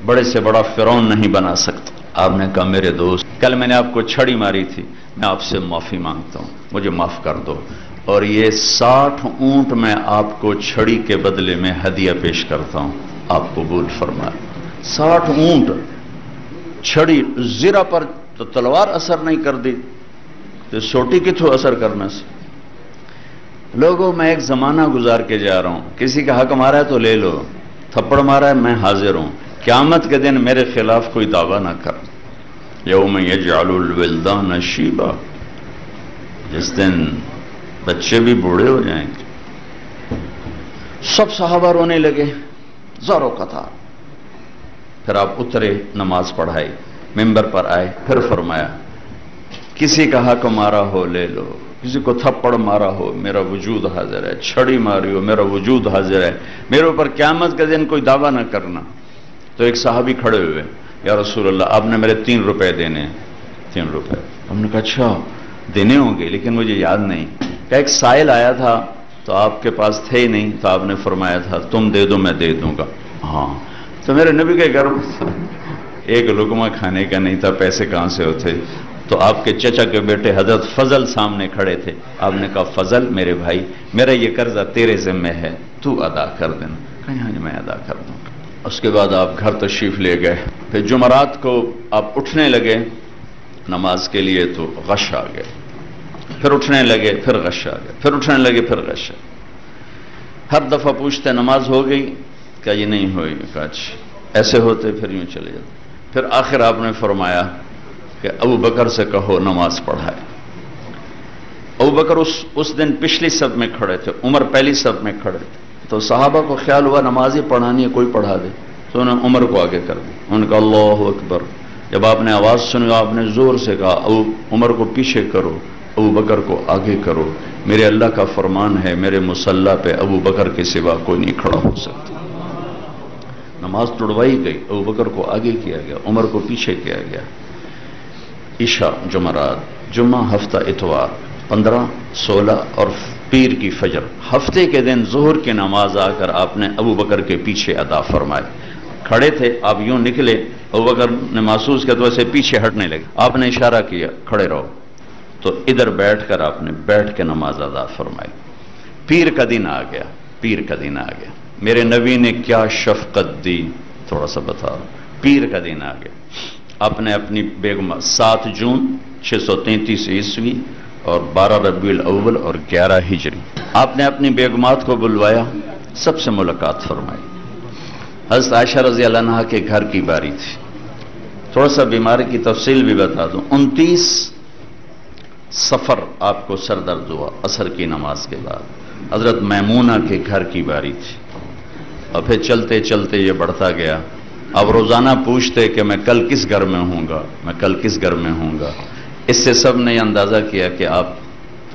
بڑے سے بڑا فرعون نہیں بنا سکتا۔ آپ نے کہا میرے دوست، کل میں نے آپ کو چھڑی ماری تھی، میں آپ سے معافی مانگتا ہوں، مجھے معاف کر دو، اور یہ 60 اونٹ میں آپ کو چھڑی کے بدلے میں ہدیہ پیش کرتا ہوں، آپ قبول فرمائیں۔ 60 اونٹ، چھڑی زرہ پر تو تلوار اثر نہیں کر دی تو سوٹی کتوں اثر کرنا سے۔ لوگوں، میں ایک زمانہ گزار کے جا رہا ہوں، کسی کا حق مارا ہے تو لے لو، تھپڑ مارا ہے میں حاضر ہوں، قیامت کے دن میرے خلاف کوئی دعویٰ نہ کر۔ یوم یجعل الولدان شیبا، جس دن بچے بھی بوڑھے ہو جائیں گے۔ سب صحابہ رونے لگے زاروں قطار۔ پھر آپ اترے، نماز پڑھائی، ممبر پر آئے، پھر فرمایا کسی کا حق مارا ہو لے لو، کسی کو تھپڑ مارا ہو میرا وجود حاضر ہے، چھڑی ماری ہو میرا وجود حاضر ہے، میرے اوپر قیامت کے دن کوئی دعویٰ نہ کرنا۔ تو ایک صحابی کھڑے ہوئے، یا رسول اللہ آپ نے میرے 3 روپے دینے ہیں۔ 3 روپے؟ ہم نے کہا اچھا دینے ہوں گے لیکن مجھے یاد نہیں۔ کہ ایک سائل آیا تھا تو آپ کے پاس تھے ہی نہیں، تو آپ نے فرمایا تھا تم دے دو میں دے دوں گا۔ ہاں، تو میرے نبی کے گھر میں ایک لقمہ کھانے کا نہیں تھا، پیسے کہاں سے ہوتے؟ تو آپ کے چچا کے بیٹے حضرت فضل سامنے کھڑے تھے۔ آپ نے کہا فضل میرے بھائی، میرا یہ قرضہ تیرے ذمہ ہے، تو ادا کر دینا۔ کہیں ہاں جی میں ادا کر دوں گا۔ اس کے بعد آپ گھر تشریف لے گئے۔ پھر جمعرات کو آپ اٹھنے لگے نماز کے لیے تو غش آ گئے، پھر اٹھنے لگے پھر غش آ گئے، پھر اٹھنے لگے پھر غش آ گئے۔ ہر دفعہ پوچھتے نماز ہو گئی؟ کہا یہ نہیں ہوئی۔ کہا اچھا، ایسے ہوتے پھر یوں چلے جاتے۔ پھر آخر آپ نے فرمایا کہ ابو بکر سے کہو نماز پڑھائے۔ ابو بکر اس دن پچھلی صف میں کھڑے تھے، عمر پہلی صف میں کھڑے تھے، تو صحابہ کو خیال ہوا نماز ہی پڑھانی ہے، کوئی پڑھا دے، تو انہوں نے عمر کو آگے کر دیا۔ انہوں نے کہا اللہ اکبر۔ جب آپ نے آواز سنی آپ نے زور سے کہا عمر کو پیچھے کرو، ابو بکر کو آگے کرو، میرے اللہ کا فرمان ہے میرے مصلی پہ ابو بکر کے سوا کوئی نہیں کھڑا ہو سکتا۔ نماز توڑوائی گئی، ابو بکر کو آگے کیا گیا، عمر کو پیچھے کیا گیا۔ عشاء جمعرات، جمعہ ہفتہ اتوار، 15, 16 اور پیر کی فجر، ہفتے کے دن ظہر کی نماز آ کر آپ نے ابو بکر کے پیچھے ادا فرمائے. کھڑے تھے آپ، یوں نکلے، ابو بکر نے محسوس کیا تو ایسے پیچھے ہٹنے لگے. آپ نے اشارہ کیا کھڑے رہو، تو ادھر بیٹھ کر آپ نے بیٹھ کے نماز ادا فرمائی. پیر کا دن آ گیا، پیر کا دن آ گیا. میرے نبی نے کیا شفقت دی، تھوڑا سا بتا. پیر کا دن آ گیا. آپ نے اپنی بیگم 7 جون 633 عیسوی اور 12 ربیع الاول اور 11 ہجری، آپ نے اپنی بیگمات کو بلوایا، سب سے ملاقات فرمائی. حضرت عائشہ رضی اللہ عنہا کے گھر کی باری تھی. تھوڑا سا بیماری کی تفصیل بھی بتا دوں. 29 صفر آپ کو سر درد ہوا عصر کی نماز کے بعد. حضرت میمونہ کے گھر کی باری تھی. اور پھر چلتے چلتے یہ بڑھتا گیا. اب روزانہ پوچھتے کہ میں کل کس گھر میں ہوں گا، میں کل کس گھر میں ہوں گا. اس سے سب نے یہ اندازہ کیا کہ آپ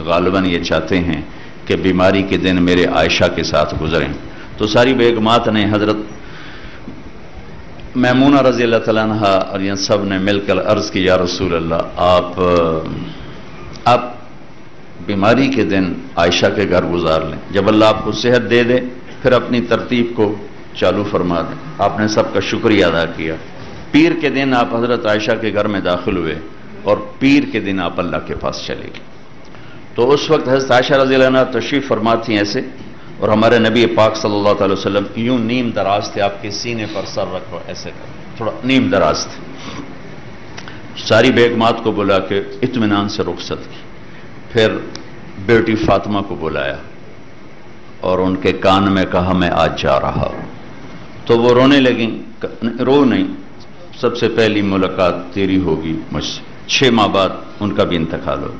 غالباً یہ چاہتے ہیں کہ بیماری کے دن میرے عائشہ کے ساتھ گزریں. تو ساری بیگمات نے حضرت میمونہ رضی اللہ تعالیٰ عنہ اور یہ سب نے مل کر عرض کی، یا رسول اللہ، آپ بیماری کے دن عائشہ کے گھر گزار لیں، جب اللہ آپ کو صحت دے دے پھر اپنی ترتیب کو چالو فرما دیں. آپ نے سب کا شکریہ ادا کیا. پیر کے دن آپ حضرت عائشہ کے گھر میں داخل ہوئے اور پیر کے دن آپ اللہ کے پاس چلے گئے. تو اس وقت حضرت عائشہ رضی اللہ عنہ تشریف فرما تھیں ایسے، اور ہمارے نبی پاک صلی اللہ تعالی وسلم یوں نیم دراز تھے. آپ کے سینے پر سر رکھو ایسے کر، تھوڑا نیم دراز تھے. ساری بیگمات کو بلا کے اطمینان سے رخصت کی. پھر بیٹی فاطمہ کو بلایا اور ان کے کان میں کہا میں آج جا رہا ہوں. تو وہ رونے لگیں. رو نہیں، سب سے پہلی ملاقات تیری ہوگی مجھ سے. 6 ماہ بعد ان کا بھی انتقال ہو.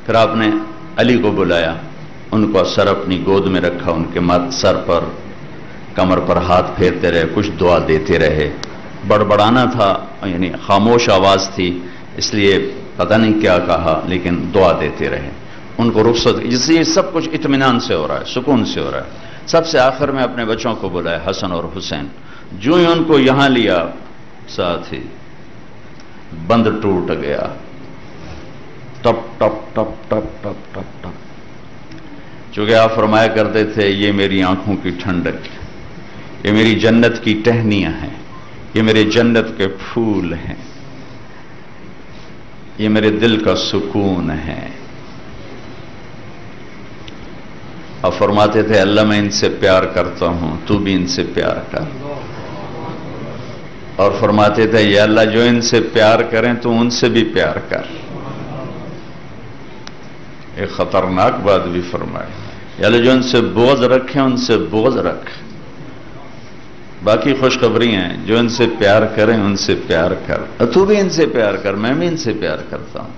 پھر آپ نے علی کو بلایا، ان کو سر اپنی گود میں رکھا، ان کے سر پر کمر پر ہاتھ پھیرتے رہے، کچھ دعا دیتے رہے. بڑبڑانا تھا، یعنی خاموش آواز تھی، اس لیے پتہ نہیں کیا کہا، لیکن دعا دیتے رہے. ان کو رخصت، اس لیے سب کچھ اطمینان سے ہو رہا ہے، سکون سے ہو رہا ہے. سب سے آخر میں اپنے بچوں کو بلایا، حسن اور حسین. جو ہی ان کو یہاں لیا، ساتھ ہی بند ٹوٹ گیا. ٹپ ٹپ ٹپ ٹپ ٹپ ٹپ ٹپ. چونکہ آپ فرمایا کرتے تھے یہ میری آنکھوں کی ٹھنڈک، یہ میری جنت کی ٹہنیاں ہیں، یہ میرے جنت کے پھول ہیں، یہ میرے دل کا سکون ہے. اب فرماتے تھے اللہ میں ان سے پیار کرتا ہوں، تو بھی ان سے پیار کر. اور فرماتے تھے یا اللہ جو ان سے پیار کریں تو ان سے بھی پیار کر. ایک خطرناک بات بھی فرمائے، یا اللہ جو ان سے بغض رکھیں ان سے بغض رکھ. باقی خوشخبری ہیں، جو ان سے پیار کریں ان سے پیار کر. تو بھی ان سے پیار کر، میں بھی ان سے پیار کرتا ہوں.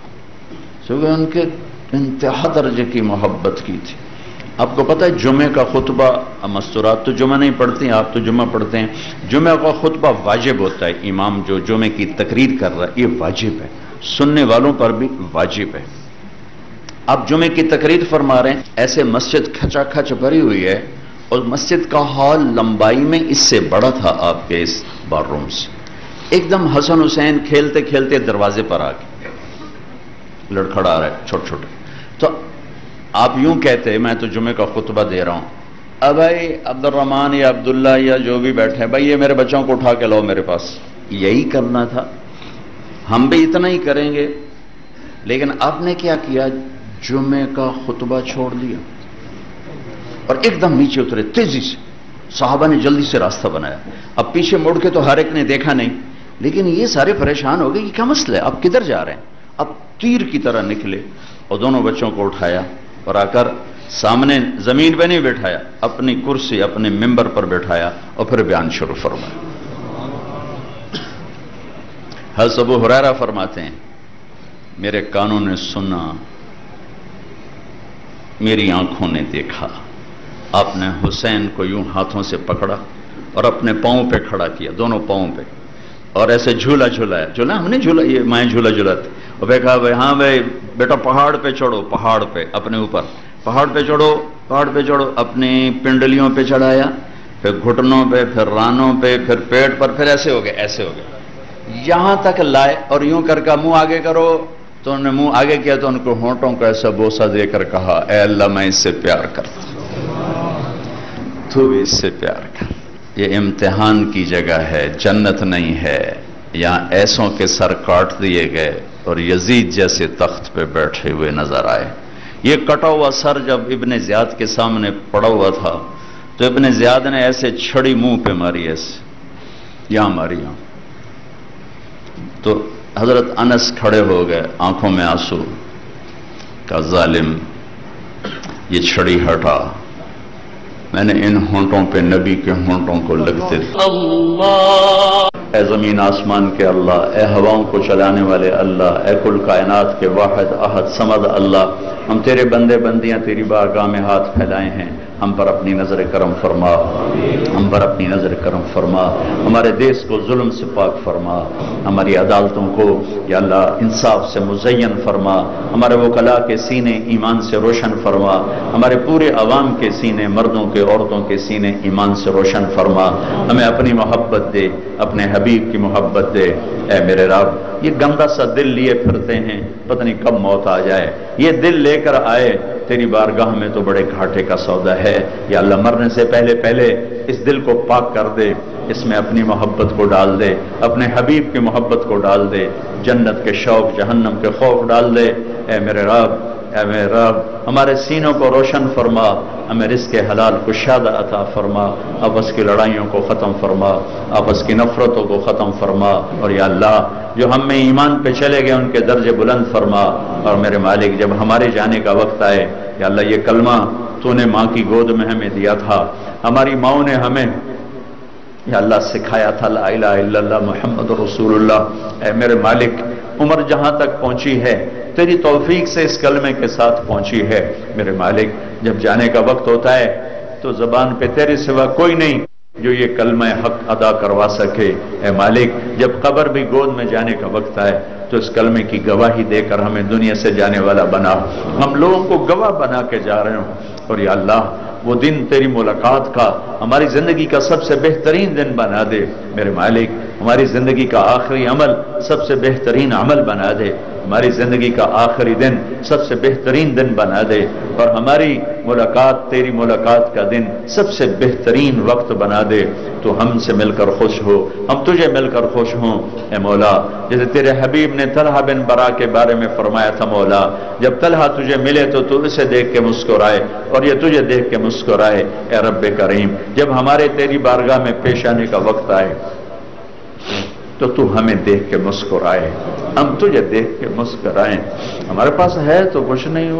چونکہ ان کے انتہا درجے کی محبت کی تھی. آپ کو پتہ ہے جمعے کا خطبہ، مستورات تو جمعہ نہیں پڑھتی، آپ تو جمعہ پڑھتے ہیں. جمعہ کا خطبہ واجب ہوتا ہے. امام جو جمعے کی تقریر کر رہا ہے یہ واجب ہے، سننے والوں پر بھی واجب ہے. آپ جمعے کی تقریر فرما رہے ہیں، ایسے مسجد کھچا کھچ بھری ہوئی ہے اور مسجد کا ہال لمبائی میں اس سے بڑا تھا آپ کے اس بار روم سے. ایک دم حسن حسین کھیلتے کھیلتے دروازے پر آ کے لڑکھڑا رہے چھوٹے چھوٹے. تو آپ یوں کہتے میں تو جمعے کا خطبہ دے رہا ہوں، اب بھائی عبد الرحمان یا عبداللہ یا جو بھی بیٹھے ہیں، بھائی یہ میرے بچوں کو اٹھا کے لاؤ میرے پاس. یہی کرنا تھا، ہم بھی اتنا ہی کریں گے. لیکن آپ نے کیا کیا، جمعے کا خطبہ چھوڑ دیا اور ایک دم نیچے اترے تیزی سے. صحابہ نے جلدی سے راستہ بنایا. اب پیچھے مڑ کے تو ہر ایک نے دیکھا نہیں، لیکن یہ سارے پریشان ہو گئے کہ کیا مسئلہ ہے، آپ کدھر جا رہے ہیں. اب تیر کی طرح نکلے اور دونوں بچوں کو اٹھایا اور آ کر سامنے زمین پہ نہیں بٹھایا، اپنی کرسی اپنے ممبر پر بٹھایا اور پھر بیان شروع فرمایا. حضرت ابو ہریرہ فرماتے ہیں میرے کانوں نے سنا، میری آنکھوں نے دیکھا. آپ نے حسین کو یوں ہاتھوں سے پکڑا اور اپنے پاؤں پہ کھڑا کیا، دونوں پاؤں پہ، اور ایسے جھولا جھولایا. جھولا ہم نے جھولا، یہ مائیں جھولا جھولاتے. اور میں کہا بھائی ہاں بھائی بیٹا پہاڑ پہ چڑھو، پہاڑ پہ اپنے اوپر، پہاڑ پہ چڑھو، پہاڑ پہ چڑھو. اپنی پنڈلیوں پہ چڑھایا، پھر گھٹنوں پہ، پھر رانوں پہ، پھر پیٹ پر، پھر ایسے ہو گئے، ایسے ہو گئے، یہاں تک لائے. اور یوں کر کے منہ آگے کرو تو انہوں نے منہ آگے کیا تو ان کو ہونٹوں کو ایسا بوسہ دے کر کہا اے اللہ میں اس سے پیار کرتا ہوں، تو بھی اس سے پیار کر۔ یہ امتحان کی جگہ ہے، جنت نہیں ہے۔ یہاں ایسوں کے سر کاٹ دیے گئے اور یزید جیسے تخت پہ بیٹھے ہوئے نظر آئے۔ یہ کٹا ہوا سر جب ابن زیاد کے سامنے پڑا ہوا تھا تو ابن زیاد نے ایسے چھڑی منہ پہ ماری، ایسے یہاں ماری یہاں، تو حضرت انس کھڑے ہو گئے، آنکھوں میں آنسو، کہا ظالم یہ چھڑی ہٹا، میں نے ان ہونٹوں پہ نبی کے ہونٹوں کو لگتے تھے۔ اے زمین آسمان کے اللہ، اے ہواؤں کو چلانے والے اللہ، اے کل کائنات کے واحد احد صمد اللہ، ہم تیرے بندے بندیاں تیری بارگاہ میں ہاتھ پھیلائے ہیں، ہم پر اپنی نظر کرم فرما، ہم پر اپنی نظر کرم فرما، ہمارے دیس کو ظلم سے پاک فرما، ہماری عدالتوں کو یا اللہ انصاف سے مزین فرما، ہمارے وکلاء کے سینے ایمان سے روشن فرما، ہمارے پورے عوام کے سینے، مردوں کے عورتوں کے سینے ایمان سے روشن فرما، ہمیں اپنی محبت دے، اپنے حبیب کی محبت دے۔ اے میرے رب، یہ گندا سا دل لیے پھرتے ہیں، پتہ نہیں کب موت آ جائے، یہ دل لے کر آئے تیری بارگاہ میں تو بڑے گھاٹے کا سودا ہے۔ یا اللہ مرنے سے پہلے پہلے اس دل کو پاک کر دے، اس میں اپنی محبت کو ڈال دے، اپنے حبیب کی محبت کو ڈال دے، جنت کے شوق جہنم کے خوف ڈال دے۔ اے میرے رب، اے میرے رب، ہمارے سینوں کو روشن فرما، ہمیں رزق حلال کشادہ عطا فرما، آپس کی لڑائیوں کو ختم فرما، آپس کی نفرتوں کو ختم فرما، اور یا اللہ جو ہم میں ایمان پہ چلے گئے ان کے درجے بلند فرما۔ اور میرے مالک جب ہمارے جانے کا وقت آئے یا اللہ یہ کلمہ تو نے ماں کی گود میں ہمیں دیا تھا، ہماری ماں نے ہمیں یا اللہ سکھایا تھا لا الہ الا اللہ محمد رسول اللہ۔ اے میرے مالک عمر جہاں تک پہنچی ہے تیری توفیق سے اس کلمے کے ساتھ پہنچی ہے، میرے مالک جب جانے کا وقت ہوتا ہے تو زبان پہ تیرے سوا کوئی نہیں جو یہ کلمہ حق ادا کروا سکے۔ اے مالک جب قبر بھی گود میں جانے کا وقت آئے تو اس کلمے کی گواہی دے کر ہمیں دنیا سے جانے والا بنا، ہم لوگوں کو گواہ بنا کے جا رہے ہوں۔ اور یا اللہ وہ دن تیری ملاقات کا ہماری زندگی کا سب سے بہترین دن بنا دے، میرے مالک ہماری زندگی کا آخری عمل سب سے بہترین عمل بنا دے، ہماری زندگی کا آخری دن سب سے بہترین دن بنا دے، اور ہماری ملاقات تیری ملاقات کا دن سب سے بہترین وقت بنا دے۔ تو ہم سے مل کر خوش ہو، ہم تجھے مل کر خوش ہوں۔ اے مولا جیسے تیرے حبیب نے طلحہ بن برا کے بارے میں فرمایا تھا، مولا جب طلحہ تجھے ملے تو تو اسے دیکھ کے مسکرائے اور یہ تجھے دیکھ کے مسکرائے۔ اے رب کریم جب ہمارے تیری بارگاہ میں پیش آنے کا وقت آئے تو تو ہمیں دیکھ کے مسکرائے، ہم تجھے دیکھ کے مسکرائیں۔ ہمارے پاس ہے تو کچھ نہیں،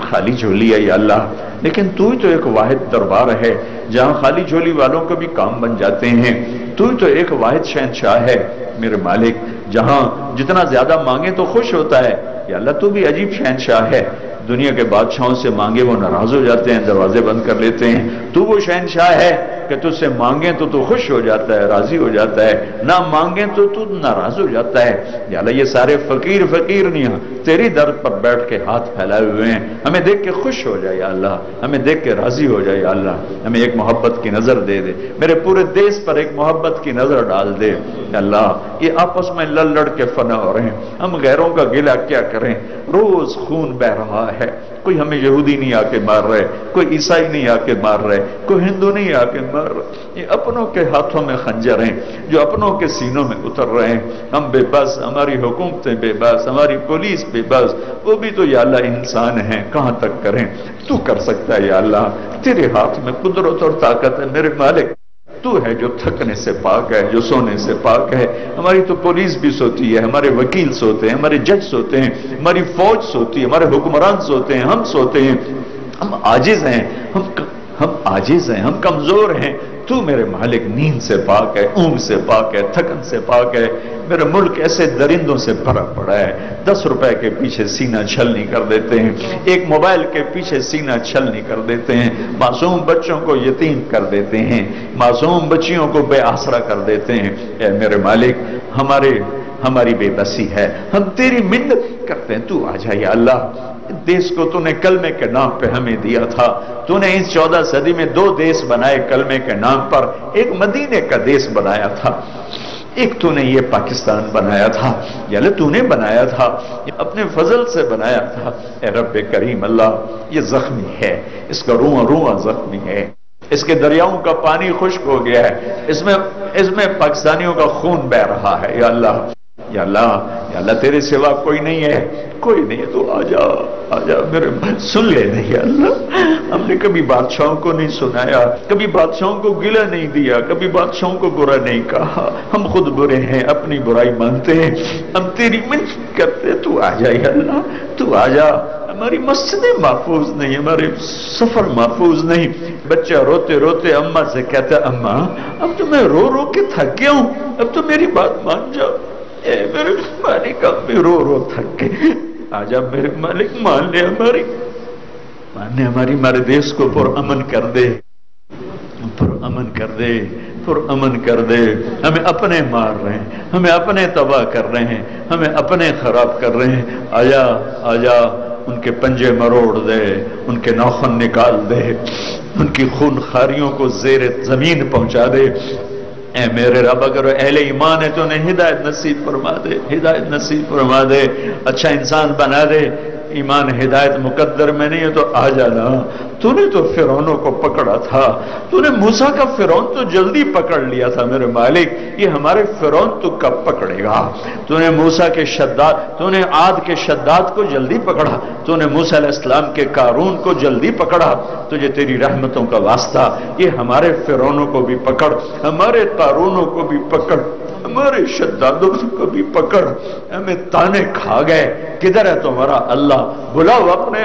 خالی جھولی ہے یا اللہ، لیکن تو ہی تو ایک واحد دربار ہے جہاں خالی جھولی والوں کو بھی کام بن جاتے ہیں۔ تو ہی تو ایک واحد شہنشاہ ہے میرے مالک، جہاں جتنا زیادہ مانگے تو خوش ہوتا ہے۔ یا اللہ تو بھی عجیب شہنشاہ ہے، دنیا کے بادشاہوں سے مانگے وہ ناراض ہو جاتے ہیں، دروازے بند کر لیتے ہیں۔ تو وہ شہنشاہ ہے کہ تجھ سے مانگیں تو تو خوش ہو جاتا ہے، راضی ہو جاتا ہے، نہ مانگیں تو تو ناراض ہو جاتا ہے۔ یا اللہ یہ سارے فقیر نہیں ہیں، تیری در پر بیٹھ کے ہاتھ پھیلائے ہوئے ہیں، ہمیں دیکھ کے خوش ہو جائے یا اللہ، ہمیں دیکھ کے راضی ہو جائے یا اللہ، ہمیں ایک محبت کی نظر دے دے، میرے پورے دیس پر ایک محبت کی نظر ڈال دے یا اللہ۔ یہ آپس میں لڑ کے فنا ہو رہے ہیں، ہم غیروں کا گلہ کیا کریں، روز خون بہ رہا ہے، کوئی ہمیں یہودی نہیں آ کے مار رہے، کوئی عیسائی نہیں آ کے مار رہے، کوئی ہندو نہیں آ کے مار رہے، یہ اپنوں کے ہاتھوں میں خنجر ہیں جو اپنوں کے سینوں میں اتر رہے ہیں۔ ہم بے بس، ہماری حکومتیں بے بس، ہماری پولیس بے بس، وہ بھی تو یا اللہ انسان ہیں، کہاں تک کریں؟ تو کر سکتا ہے یا اللہ، تیرے ہاتھ میں قدرت اور طاقت ہے میرے مالک، تو ہے جو تھکنے سے پاک ہے، جو سونے سے پاک ہے۔ ہماری تو پولیس بھی سوتی ہے، ہمارے وکیل سوتے ہیں، ہمارے جج سوتے ہیں، ہماری فوج سوتی ہے، ہمارے حکمران سوتے ہیں، ہم سوتے ہیں، ہم عاجز ہیں، ہم عاجز ہیں، ہم کمزور ہیں۔ تو میرے مالک نیند سے پاک ہے، اونگ سے پاک ہے، تھکن سے پاک ہے۔ میرا ملک ایسے درندوں سے بھرا پڑا ہے، 10 روپے کے پیچھے سینہ چھلنی کر دیتے ہیں، ایک موبائل کے پیچھے سینہ چھلنی کر دیتے ہیں، معصوم بچوں کو یتیم کر دیتے ہیں، معصوم بچیوں کو بے آسرا کر دیتے ہیں۔ اے میرے مالک ہماری بے بسی ہے، ہم تیری منت کرتے ہیں، تو آ جا یا اللہ۔ دیس کو تو نے کلمے کے نام پہ ہمیں دیا تھا، تو نے اس 14 صدی میں 2 دیس بنائے کلمے کے نام پر، ایک مدینے کا دیس بنایا تھا، ایک تو نے یہ پاکستان بنایا تھا، یا اللہ تو نے بنایا تھا، اپنے فضل سے بنایا تھا۔ اے رب کریم اللہ، یہ زخمی ہے، اس کا رواں رواں زخمی ہے، اس کے دریاؤں کا پانی خشک ہو گیا ہے، اس میں پاکستانیوں کا خون بہ رہا ہے۔ یا اللہ، یا اللہ، یا اللہ، تیرے سوا کوئی نہیں ہے، کوئی نہیں ہے، تو آجا آجا میرے، سن لے نہیں یا اللہ۔ ہم نے کبھی بادشاہوں کو نہیں سنایا، کبھی بادشاہوں کو گلہ نہیں دیا، کبھی بادشاہوں کو برا نہیں کہا، ہم خود برے ہیں، اپنی برائی مانتے ہیں، ہم تیری منت کرتے، تو آجا یا اللہ، تو آجا۔ ہماری مسجدیں محفوظ نہیں، ہمارے سفر محفوظ نہیں۔ بچہ روتے روتے اماں سے کہتا، اماں اب تو میں رو رو کے تھک گیا ہوں، اب تو میری بات مان جاؤ۔ اے میرے مالک، اب بھی رو رو تھک گئے، آجا میرے مالک، مان لے ہماری ہمارے دیش کو پر امن کر دے، پر امن کر دے، پر امن کر دے۔ ہمیں اپنے مار رہے ہیں، ہمیں اپنے تباہ کر رہے ہیں، ہمیں اپنے خراب کر رہے ہیں۔ آجا آجا، ان کے پنجے مروڑ دے، ان کے ناخن نکال دے، ان کی خون خاریوں کو زیر زمین پہنچا دے۔ اے میرے رب، اگر اہل ایمان ہے تو انہیں ہدایت نصیب فرما دے، ہدایت نصیب فرما دے، اچھا انسان بنا دے۔ ایمان ہدایت مقدر میں نہیں ہے تو آ جانا۔ تو نے تو فرعونوں کو پکڑا تھا، تو نے موسیٰ کا فرعون تو جلدی پکڑ لیا تھا میرے مالک، یہ ہمارے فرعون تو کب پکڑے گا؟ تو نے موسیٰ کے شداد، تو نے عاد کے شداد کو جلدی پکڑا، تو نے موسیٰ علیہ السلام کے قارون کو جلدی پکڑا، تجھے تیری رحمتوں کا واسطہ یہ ہمارے فرعونوں کو بھی پکڑ، ہمارے قارونوں کو بھی پکڑ، ہمارے شدادوں کو بھی پکڑ۔ ہمیں تانے کھا گئے، کدھر ہے تمہارا اللہ؟ بلاؤ اپنے،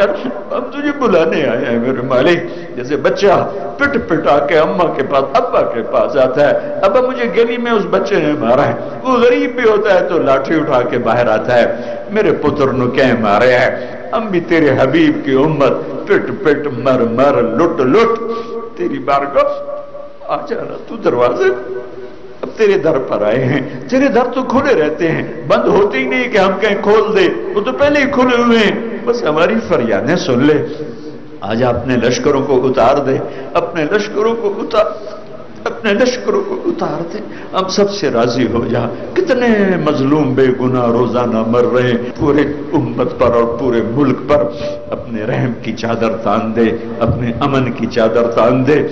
ہم تجھے بلانے آئے ہیں میرے مالک۔ جیسے بچہ پٹ پٹا کے اماں کے پاس، ابا کے پاس آتا ہے، ابا مجھے گلی میں اس بچے نے مارا ہے، وہ غریب بھی ہوتا ہے تو لاٹھی اٹھا کے باہر آتا ہے، میرے پتر نو کیا مارے ہے؟ ہم بھی تیرے حبیب کی امت، پٹ پٹ مر مر لٹ لٹ تیری بارگاہ آ جانا۔ تو دروازے اب تیرے در پر آئے ہیں، تیرے در تو کھلے رہتے ہیں، بند ہوتے ہی نہیں کہ ہم کہیں کھول دے، وہ تو پہلے ہی کھلے ہوئے ہیں، بس ہماری فریادیں سن لے۔ آج اپنے لشکروں کو اتار دے، اپنے لشکروں کو اتار، اپنے لشکروں کو اتار دے، ہم سب سے راضی ہو جا۔ کتنے مظلوم بے گناہ روزانہ مر رہے ہیں، پورے امت پر اور پورے ملک پر اپنے رحم کی چادر تان دے، اپنے امن کی چادر تان دے،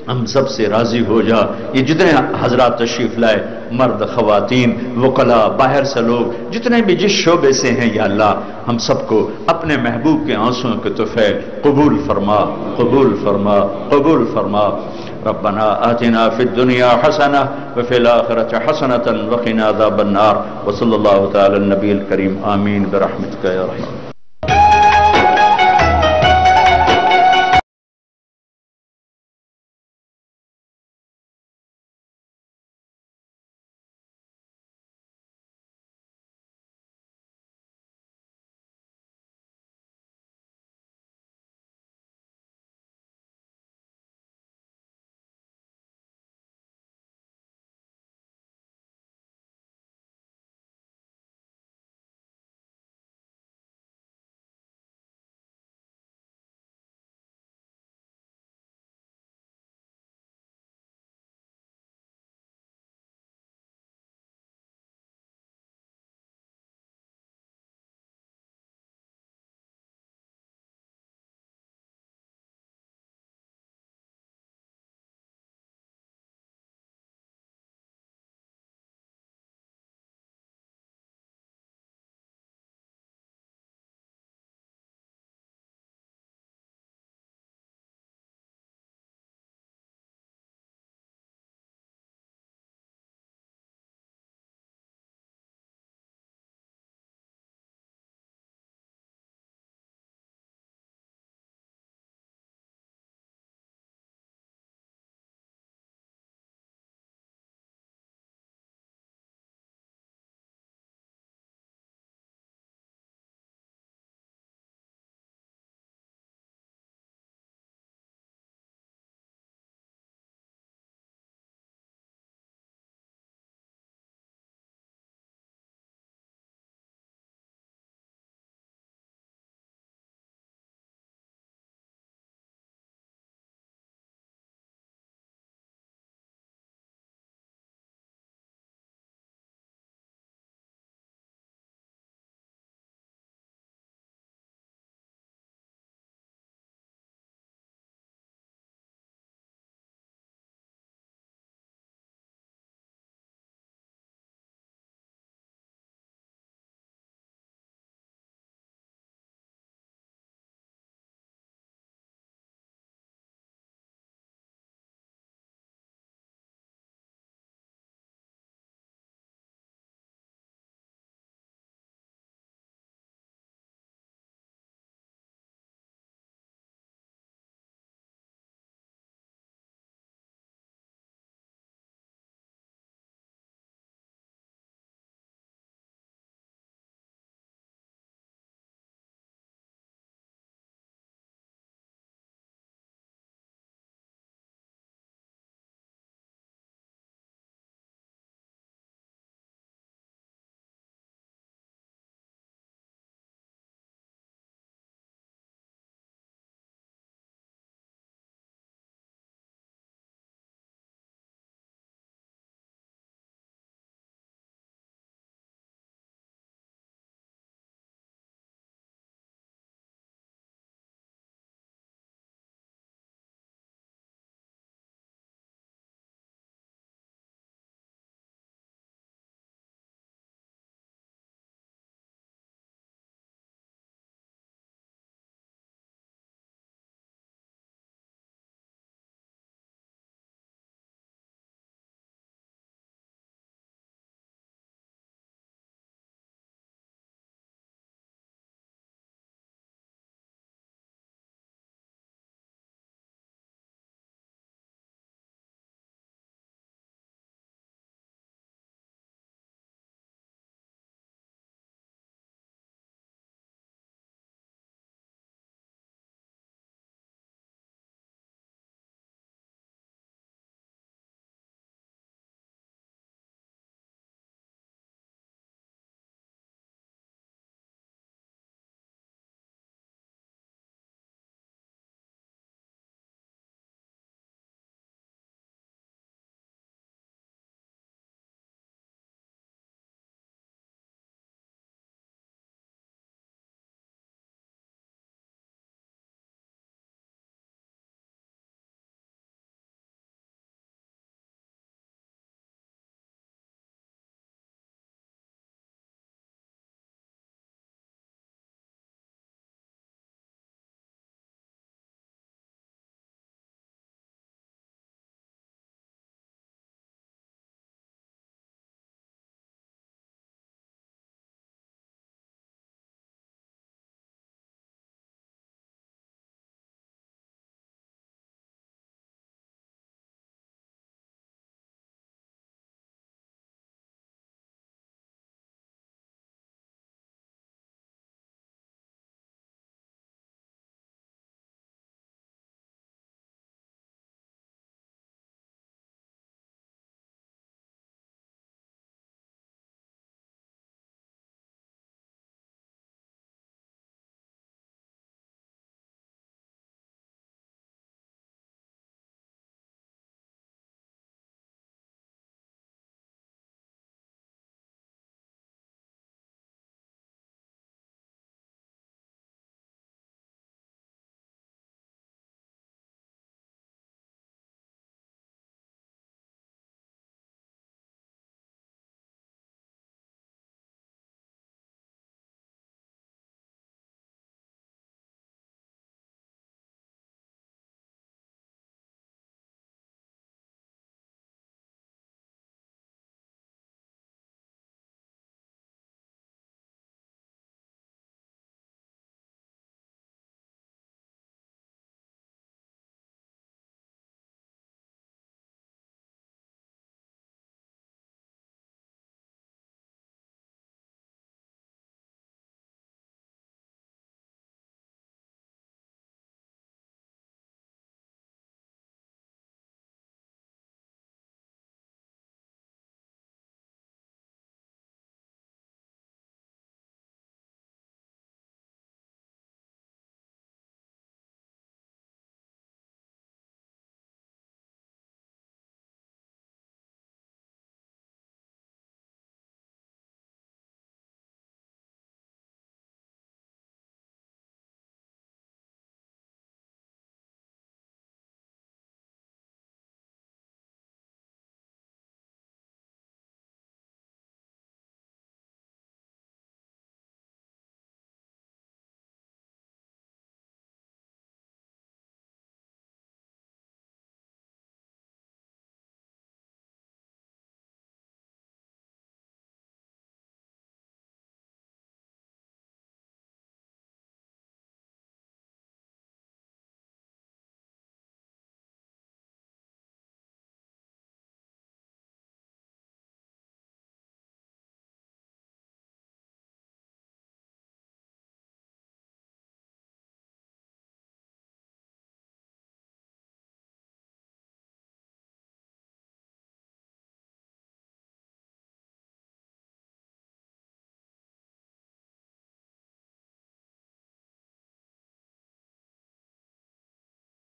ہم سب سے راضی ہو جا۔ یہ جتنے حضرات تشریف لائے، مرد، خواتین، وکلاء، باہر سے لوگ، جتنے بھی جس شعبے سے ہیں، یا اللہ ہم سب کو اپنے محبوب کے آنسوؤں کے تحفے قبول فرما، قبول فرما، قبول فرما۔ ربنا آتنا فی الدنیا حسنہ وفی الآخرۃ حسنۃ وقنا عذاب النار، وصلی اللہ تعالی النبی الکریم، آمین برحمتک یا رحیم۔